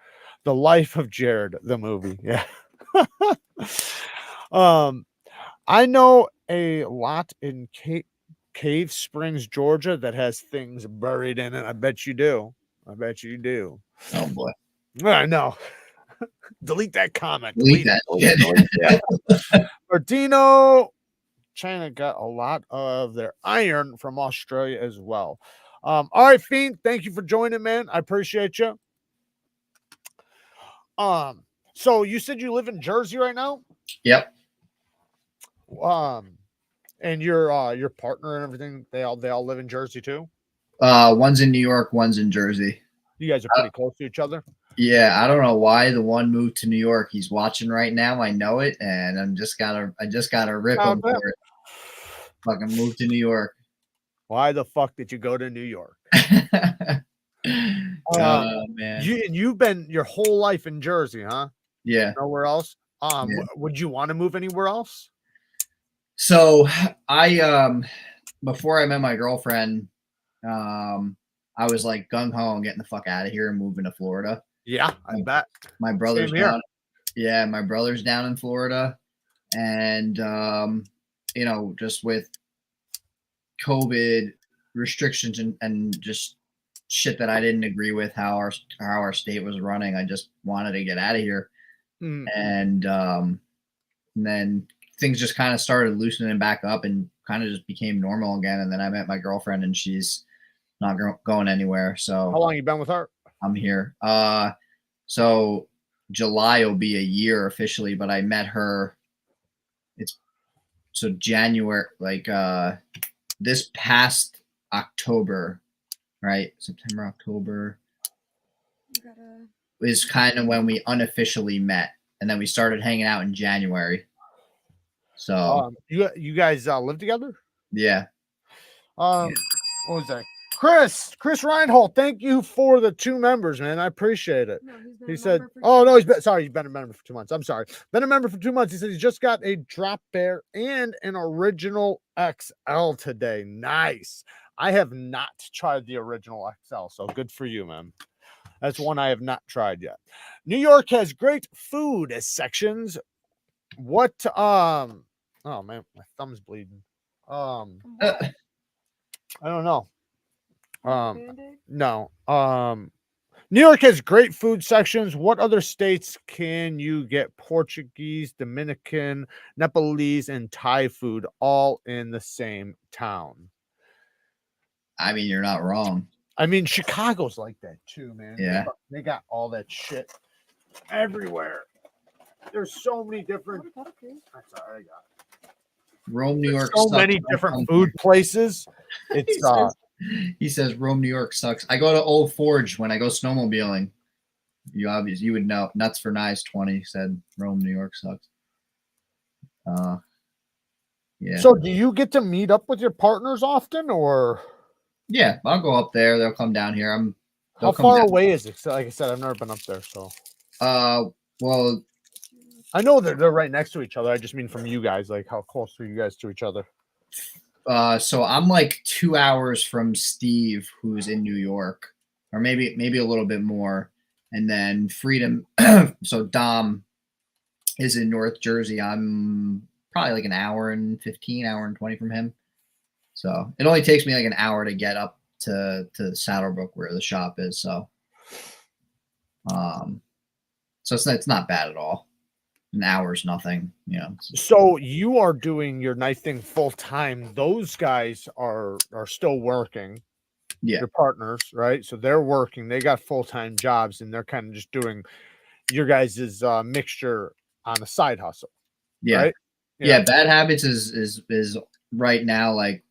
A: The Life of Jared, the movie. Yeah. I know a lot in Cave Springs, Georgia that has things buried in it? I bet you do. I bet you do.
B: Oh boy.
A: I know. Delete that comment.
B: Delete that shit.
A: Yeah. Martino, China got a lot of their iron from Australia as well. All right, Fiend, thank you for joining, man. I appreciate you. So you said you live in Jersey right now?
B: Yep.
A: And your partner and everything, they all live in Jersey too?
B: One's in New York, one's in Jersey.
A: You guys are pretty close to each other?
B: Yeah, I don't know why the one moved to New York. He's watching right now. I know it, and I just gotta rip him for it. Fucking move to New York.
A: Why the fuck did you go to New York?
B: Oh man.
A: You've been your whole life in Jersey, huh?
B: Yeah.
A: Nowhere else?
B: Yeah.
A: Would you want to move anywhere else?
B: So I before I met my girlfriend, I was like gung ho on getting the fuck out of here and moving to Florida.
A: Yeah, I bet.
B: My brother's down. Yeah, my brother's down in Florida, and you know, just with COVID restrictions and just shit that I didn't agree with how our state was running, I just wanted to get out of here. And then things just kind of started loosening back up and kind of just became normal again. And then I met my girlfriend, and she's not going anywhere. So
A: how long you been with her?
B: I'm here. So July will be a year officially, but I met her. So January, like this past October, right? September, October is kind of when we unofficially met, and then we started hanging out in January. So
A: you guys live together?
B: Yeah.
A: What was that? Chris Reinhold, thank you for the 2 members, man. I appreciate it.
C: No,
A: he said, oh no, he's been a member for 2 months. I'm sorry. Been a member for 2 months. He said he's just got a drop bear and an original XL today. Nice. I have not tried the original XL, so good for you, man. That's one I have not tried yet. New York has great food sections. What oh man, my thumb's bleeding. I don't know. No. New York has great food sections. What other states can you get Portuguese, Dominican, Nepalese, and Thai food all in the same town?
B: I mean, you're not wrong.
A: I mean, Chicago's like that too, man.
B: Yeah.
A: They got all that shit everywhere. There's so many different. That's all right, I got it.
B: Rome, New York.
A: So many different food places. It's
B: he says Rome, New York sucks. I go to Old Forge when I go snowmobiling. You would know. Nuts for Nice 20 said Rome, New York sucks. Yeah.
A: So do you get to meet up with your partners often, or?
B: Yeah, I'll go up there. They'll come down here.
A: How far away is it? So, like I said, I've never been up there. So.
B: Well,
A: I know they're right next to each other. I just mean from you guys, like how close are you guys to each other?
B: So I'm like 2 hours from Steve, who's in New York, or maybe a little bit more. And then Freedom. So Dom is in North Jersey. I'm probably like an hour and 15, hour and 20 from him. So it only takes me like an hour to get up to Saddlebrook where the shop is. So, so it's not bad at all. An hour's nothing, you know.
A: So you are doing your knife thing full time. Those guys are still working.
B: Yeah.
A: Your partners, right? So they're working. They got full-time jobs, and they're kind of just doing your guys' mixture on a side hustle.
B: Yeah.
A: Right?
B: Yeah. Bad Habits is right now like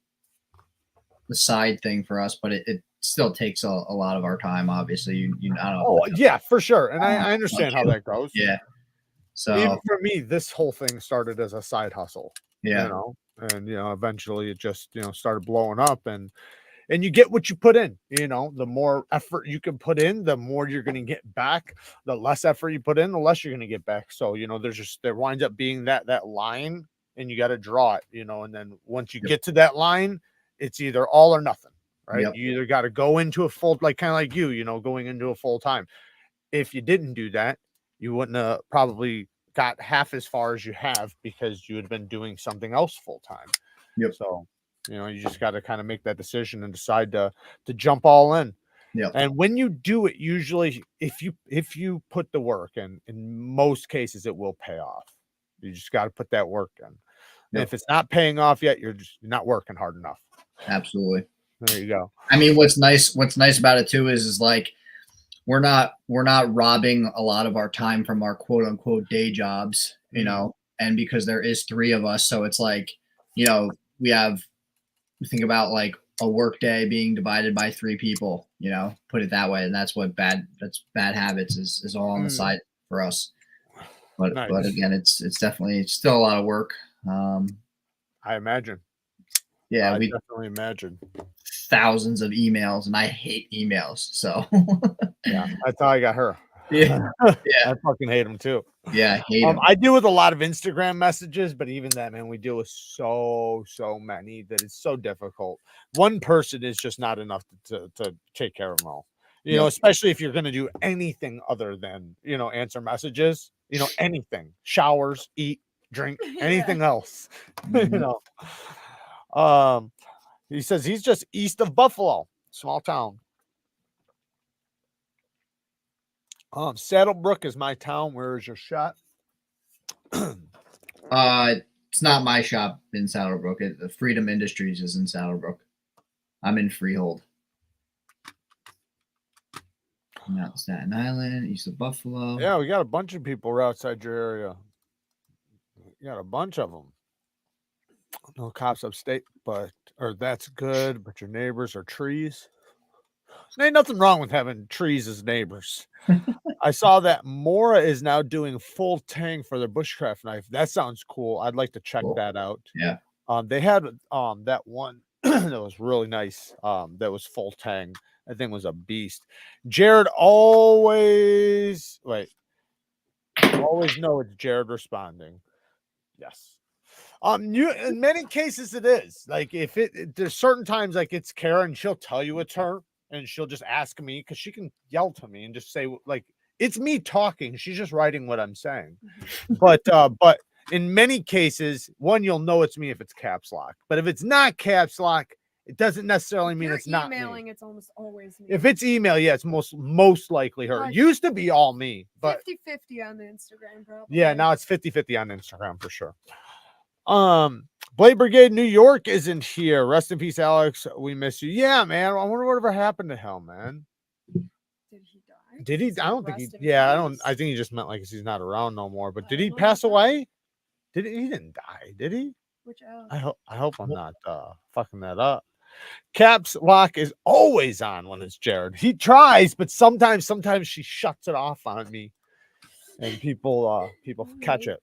B: the side thing for us, but it still takes a lot of our time. Obviously, I don't know.
A: Oh yeah, for sure, and I understand how that goes.
B: Yeah. So
A: even for me, this whole thing started as a side hustle.
B: Yeah.
A: You know, and eventually it just started blowing up, and you get what you put in. You know, the more effort you can put in, the more you're going to get back. The less effort you put in, the less you're going to get back. So there winds up being that line, and you got to draw it. And then once you get to that line, it's either all or nothing, right?
B: Yep.
A: You either got to go into a full, like kind of like going into a full time. If you didn't do that, you wouldn't have probably got half as far as you have because you had been doing something else full time.
B: Yep.
A: So, you know, you just got to kind of make that decision and decide to jump all in.
B: Yep.
A: And when you do it, usually if you put the work in most cases, it will pay off. You just got to put that work in. And
B: Yep.
A: if it's not paying off yet, you're not working hard enough.
B: Absolutely.
A: There you go.
B: I mean, what's nice about it too is like we're not robbing a lot of our time from our quote unquote day jobs, you know, and because there is 3 of us, so it's like, you know, we think about like a work day being divided by 3 people, you know, put it that way. And that's what bad habits is all on the side for us. But
A: Nice.
B: but again, it's definitely still a lot of work.
A: I imagine.
B: Yeah,
A: I
B: we
A: definitely imagine.
B: thousands of emails, and I hate emails. So
A: yeah, that's how I got her.
B: Yeah.
A: I fucking hate them too.
B: Yeah, I hate them.
A: I deal with a lot of Instagram messages, but even that, man, we deal with so many that it's so difficult. One person is just not enough to take care of them all. You know, especially if you're going to do anything other than, you know, answer messages, you know, anything, showers, eat, drink, anything else, you know. He says he's just east of Buffalo, small town. Saddlebrook is my town. Where is your shop?
B: It's not my shop in Saddlebrook. The Freedom Industries is in Saddlebrook. I'm in Freehold. I'm out in Staten Island, east of Buffalo.
A: Yeah, we got a bunch of people outside your area. You got a bunch of them. No cops upstate, or that's good, but your neighbors are trees. There ain't nothing wrong with having trees as neighbors. I saw that Mora is now doing full tang for their bushcraft knife. That sounds cool. I'd like to check that out.
B: Yeah.
A: They had that one that was really nice. That was full tang. That thing was a beast. Jared always know it's Jared responding. Yes. In many cases it is. Like if there's certain times like it's Karen, she'll tell you it's her, and she'll just ask me because she can yell to me and just say like it's me talking. She's just writing what I'm saying. But in many cases, you'll know it's me if it's caps lock. But if it's not caps lock, it doesn't necessarily mean it's not
C: emailing.
A: me.
C: It's almost always me.
A: If it's email, yeah, it's most likely her. It used to be all me, but
C: 50-50 on the Instagram, probably.
A: Yeah, now it's 50-50 on Instagram for sure. Blade Brigade New York isn't here. Rest in peace, Alex. We miss you. Yeah, man. I wonder whatever happened to him, man.
C: Did he die?
A: Did he? I don't think he. Yeah, I think he just meant like he's not around no more. But did he pass away? He didn't die, did he?
C: Which
A: I hope I'm not fucking that up. Caps lock is always on when it's Jared. He tries, but sometimes she shuts it off on me, and people catch it.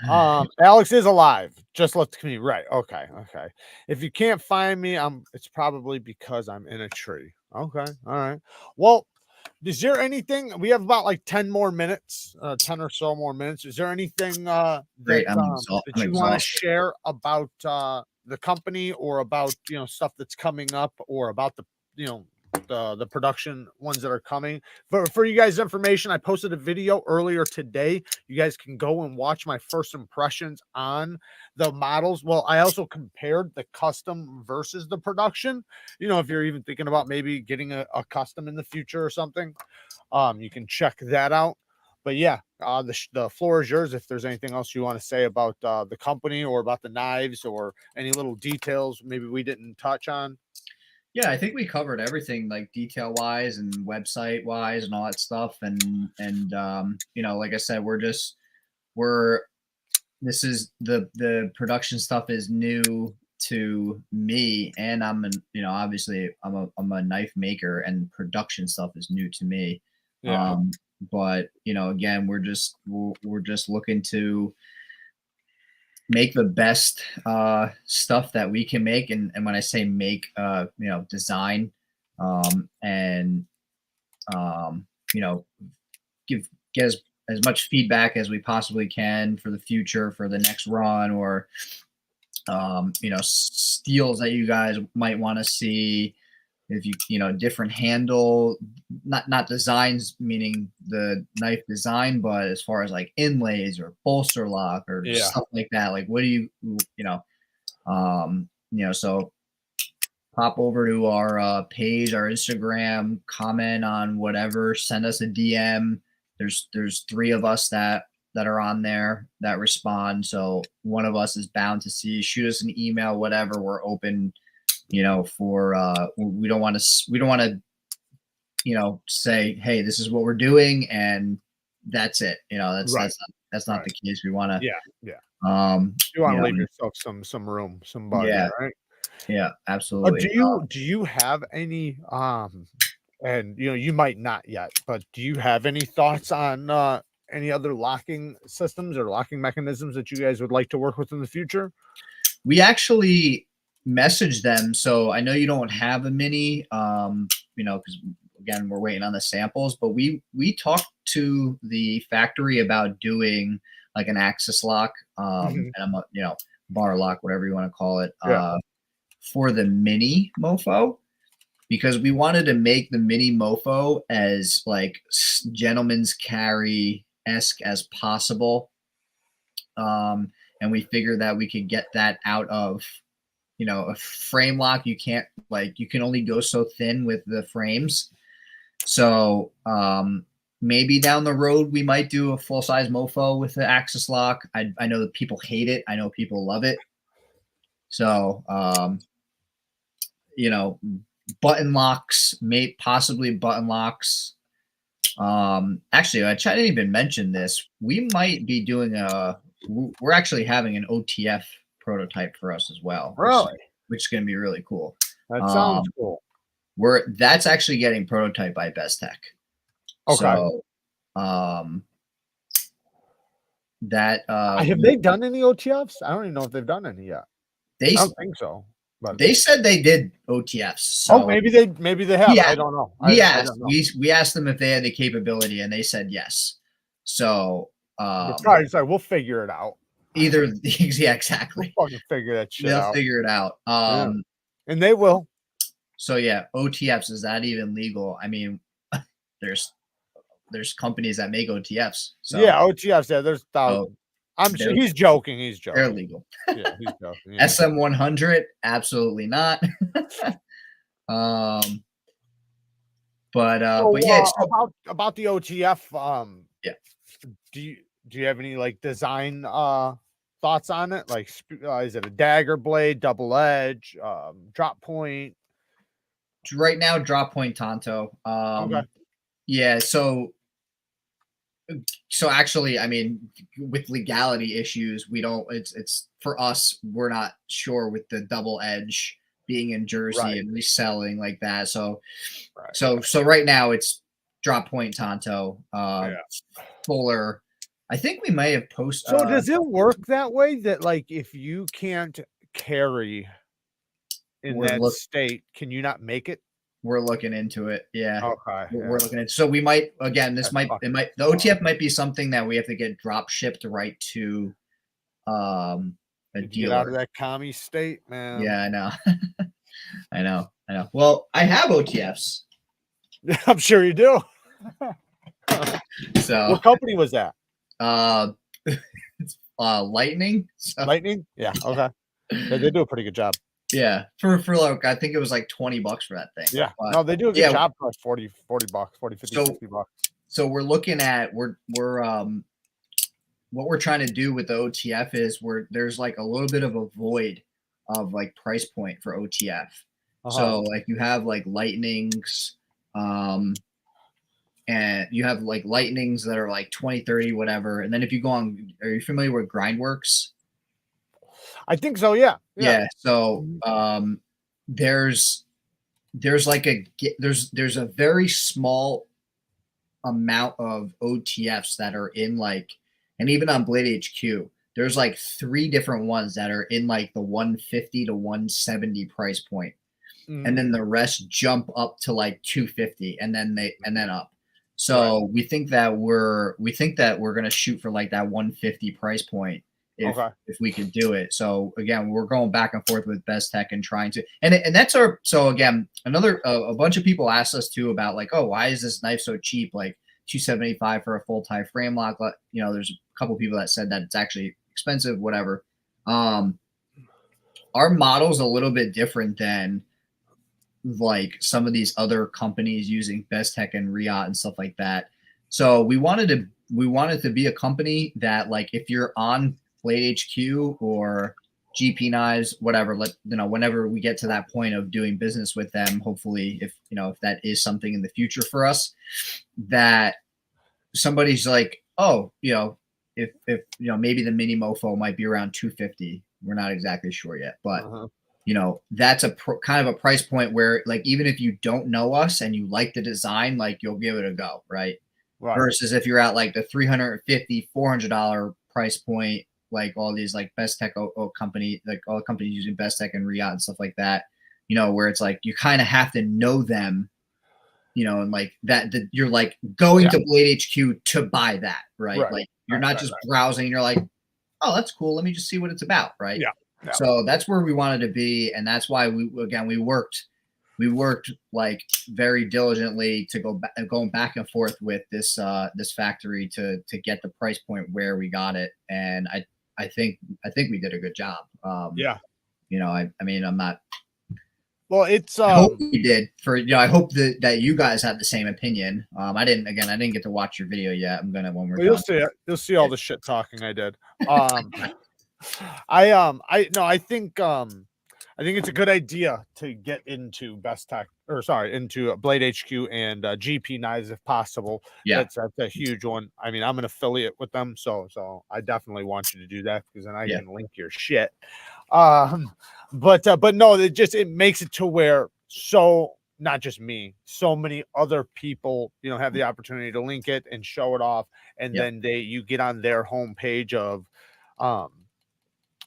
A: Alex is alive. Just left the community. Right. Okay. If you can't find me, it's probably because I'm in a tree. Okay. All right. Well, is there anything? We have about like 10 more minutes, 10 or so more minutes. Is there anything that you want to share about the company, or about, you know, stuff that's coming up, or about the, you know, the production ones that are coming? For you guys' information, I posted a video earlier today. You guys can go and watch my first impressions on the models. Well, I also compared the custom versus the production. You know, if you're even thinking about maybe getting a custom in the future or something, you can check that out. But yeah, the floor is yours. If there's anything else you want to say about the company, or about the knives, or any little details maybe we didn't touch on.
B: Yeah, I think we covered everything, like detail wise and website wise and all that stuff. And you know, like I said, this is the production stuff is new to me, and obviously I'm a knife maker, and production stuff is new to me.
A: Yeah.
B: But you know, again, we're just looking to make the best stuff that we can make, and when I say make, you know, design, and you know, get as much feedback as we possibly can for the future, for the next run, or you know, steels that you guys might want to see, if you know, different handle, not designs meaning the knife design, but as far as like inlays or bolster lock or stuff like that, like what do you so pop over to our page, our Instagram, comment on whatever, send us a DM. There's 3 of us that are on there that respond, so one of us is bound to see. Shoot us an email, whatever. We're open, for we don't want to say, hey, this is what we're doing and that's it. That's not the case. We want to
A: you want to leave
B: know,
A: yourself some room, some budget, right?
B: Yeah, absolutely.
A: Do you have any and you might not yet, but do you have any thoughts on any other locking systems or locking mechanisms that you guys would like to work with in the future?
B: We actually messaged them, so I know you don't have a mini, because again, we're waiting on the samples, but we talked to the factory about doing like an axis lock, and I'm bar lock, whatever you want to call it, for the mini mofo, because we wanted to make the mini mofo as like gentleman's carry-esque as possible. And we figured that we could get that out of, a frame lock. You can only go so thin with the frames. So maybe down the road, we might do a full-size mofo with the axis lock. I know that people hate it. I know people love it. So, button locks, possibly button locks. Actually, I didn't even mention this. We might be doing we're actually having an OTF prototype for us as well.
A: Really?
B: Which is going to be really cool.
A: That sounds cool.
B: That's actually getting prototyped by Best Tech.
A: Okay.
B: So,
A: have they done any OTFs? I don't even know if they've done any yet. I don't think so. But
B: they said they did OTFs. So
A: maybe they have. I don't know.
B: We asked them if they had the capability, and they said yes. So
A: probably say we'll figure it out.
B: Exactly.
A: We'll fucking figure that shit out.
B: They'll figure it out.
A: And they will.
B: So yeah, OTFs, is that even legal? I mean, there's companies that make OTFs. So
A: OTFs. Yeah, there's thousands. I'm sure he's joking.
B: They're legal.
A: Yeah, he's joking. Yeah.
B: SM100, absolutely not. But yeah,
A: about the OTF. Do you have any like design thoughts on it? Like, is it a dagger blade, double edge, drop point?
B: Right now, drop point Tonto.
A: Okay.
B: Yeah. So actually, I mean, with legality issues, we don't. It's for us. We're not sure with the double edge being in Jersey and reselling like that. So right now it's drop point Tonto. Fuller. I think we may have posted.
A: So does it work that way? That like if you can't carry in that state, can you not make it?
B: We're looking into it. Yeah.
A: Okay.
B: We're looking at. So we might again. The OTF might be something that we have to get drop shipped right to a dealer.
A: Get out of that commie state, man.
B: Yeah, I know. I know. Well, I have OTFs.
A: I'm sure you do.
B: So
A: what company was that?
B: Lightning. So.
A: Lightning? Yeah. Okay. They do a pretty good job.
B: Yeah, for like I think it was like $20 for that thing.
A: Yeah, no, they do a good job for $40, $50, 60 bucks.
B: So we're looking at what we're trying to do with the OTF is there's like a little bit of a void of like price point for OTF. So like you have like lightnings, and you have like lightnings that are like 20, 30, whatever. And then if you go on, are you familiar with Grindworks?
A: I think so. Yeah.
B: So there's a very small amount of OTFs that are in like, and even on Blade HQ, there's like 3 different ones that are in like the 150 to 170 price point. And then the rest jump up to like 250 and then up. So we think that we're going to shoot for like that 150 price point if we could do it. So again, we're going back and forth with Best Tech and trying to, and that's our, so again, another, a bunch of people asked us too about like, oh, why is this knife so cheap? Like $275 for a full tie frame lock. You know, there's a couple people that said that it's actually expensive, whatever. Our model's a little bit different than like some of these other companies using Best Tech and Riot and stuff like that. So we wanted to be a company that, like, if you're on Blade HQ or GP Knives, whatever, whenever we get to that point of doing business with them, hopefully, if that is something in the future for us, that somebody's like, oh, if maybe the mini mofo might be around 250. We're not exactly sure yet, but that's a kind of a price point where, like, even if you don't know us and you like the design, like, you'll give it a go, right? Versus if you're at like the $350, $400 price point, like all these like Best Tech company, like all the companies using Best Tech and Riot and stuff like that, where it's like you kind of have to know them, and like that you're like going to Blade HQ to buy that, right? Like you're not just browsing. You're like, oh, that's cool. Let me just see what it's about, right?
A: Yeah.
B: So that's where we wanted to be, and that's why we worked like very diligently to going back and forth with this factory to get the price point where we got it, and I think we did a good job. I mean, I'm not.
A: Well, it's
B: I hope we did. I hope that you guys have the same opinion. I didn't get to watch your video yet. I'm gonna when we're done.
A: You'll see it. You'll see all the shit talking I did. I think it's a good idea to get into into Blade HQ and GP Knives if possible.
B: Yeah,
A: that's a huge one. I mean, I'm an affiliate with them, so I definitely want you to do that because then I can link your shit. But no, it makes it to where not just me, so many other people, have the opportunity to link it and show it off, and then you get on their homepage of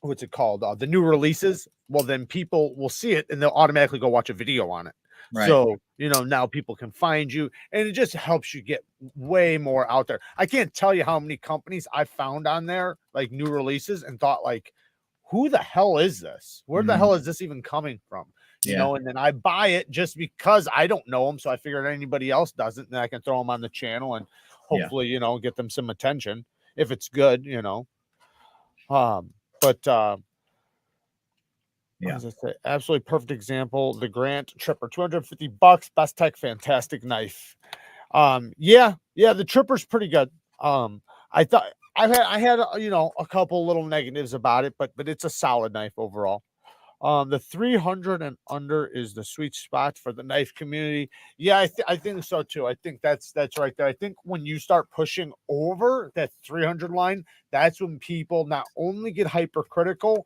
A: what's it called? The new releases. Well, then people will see it and they'll automatically go watch a video on it. Right. So, now people can find you, and it just helps you get way more out there. I can't tell you how many companies I found on there, like new releases, and thought like, who the hell is this? Where the hell is this even coming from? And then I buy it just because I don't know them. So I figured anybody else doesn't, and I can throw them on the channel and hopefully, get them some attention if it's good, as I say, absolutely perfect example. The Grant Tripper, $250, Best Tech, fantastic knife. The Tripper's pretty good. I thought I had a couple little negatives about it, but it's a solid knife overall. The 300 and under is the sweet spot for the knife community. Yeah, I think so too. I think that's right there. I think when you start pushing over that 300 line, that's when people not only get hypercritical,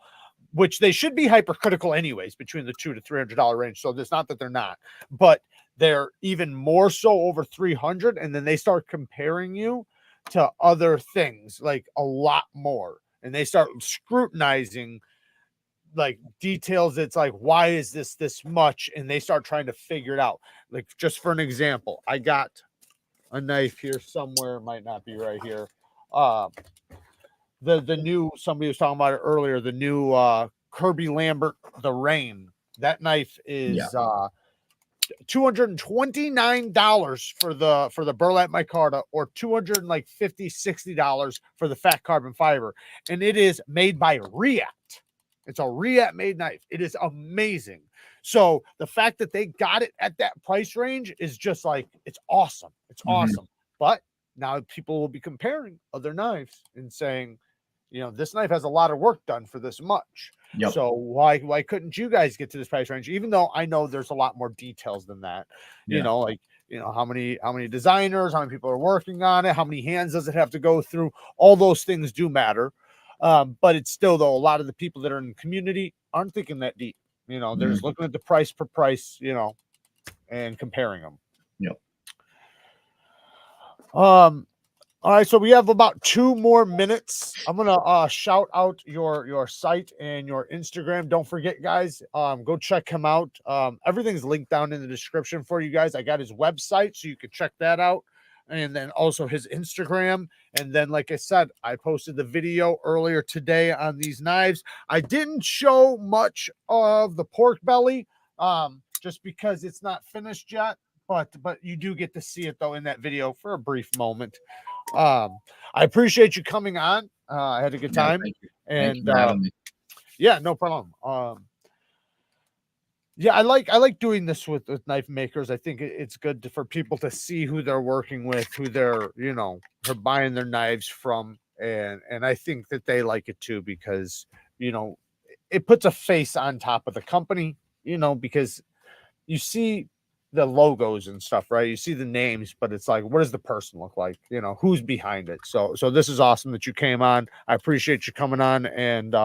A: which they should be hypercritical anyways, between the $200 to $300 range. So it's not that they're not, but they're even more so over 300, and then they start comparing you to other things like a lot more, and they start scrutinizing like details. It's like, why is this much? And they start trying to figure it out. Like, just for an example, I got a knife here somewhere, it might not be right here. The new, somebody was talking about it earlier, the new Kirby Lambert, the Rain. That knife is $229 for the burlap micarta, or $250-$60 for the fat carbon fiber, and it is made by Riot. It's a Riot made knife. It is amazing. So the fact that they got it at that price range is just like, it's awesome. It's awesome. But now people will be comparing other knives and saying, this knife has a lot of work done for this much. Yep. So why couldn't you guys get to this price range? Even though I know there's a lot more details than that. How many designers, how many people are working on it, how many hands does it have to go through? All those things do matter. But it's still, though, a lot of the people that are in the community aren't thinking that deep. They're just looking at the price per price, and comparing them.
B: Yep.
A: All right, so we have about 2 more minutes. I'm gonna shout out your site and your Instagram. Don't forget, guys, go check him out. Everything's linked down in the description for you guys. I got his website, so you can check that out. and then also his Instagram. And then, like I said, I posted the video earlier today on these knives. I didn't show much of the pork belly, just because it's not finished yet, but you do get to see it though in that video for a brief moment. I appreciate you coming on. I had a good time.
B: Thank you.
A: And
B: Thank you for having me.
A: yeah, no problem. Yeah, I like doing this with knife makers. I think it's good for people to see who they're working with, who they're buying their knives from, and I think that they like it too, because it puts a face on top of the company, because you see the logos and stuff, right? You see the names, but it's like, what does the person look like? Who's behind it? So this is awesome that you came on. I appreciate you coming on and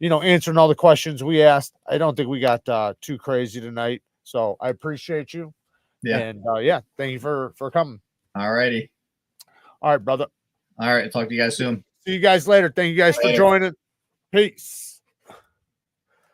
A: answering all the questions we asked. I don't think we got too crazy tonight, so I appreciate you.
B: Yeah.
A: And thank you for coming.
B: All righty.
A: All right, brother.
B: All right. Talk to you guys soon.
A: See you guys later. Thank you guys for joining. Peace.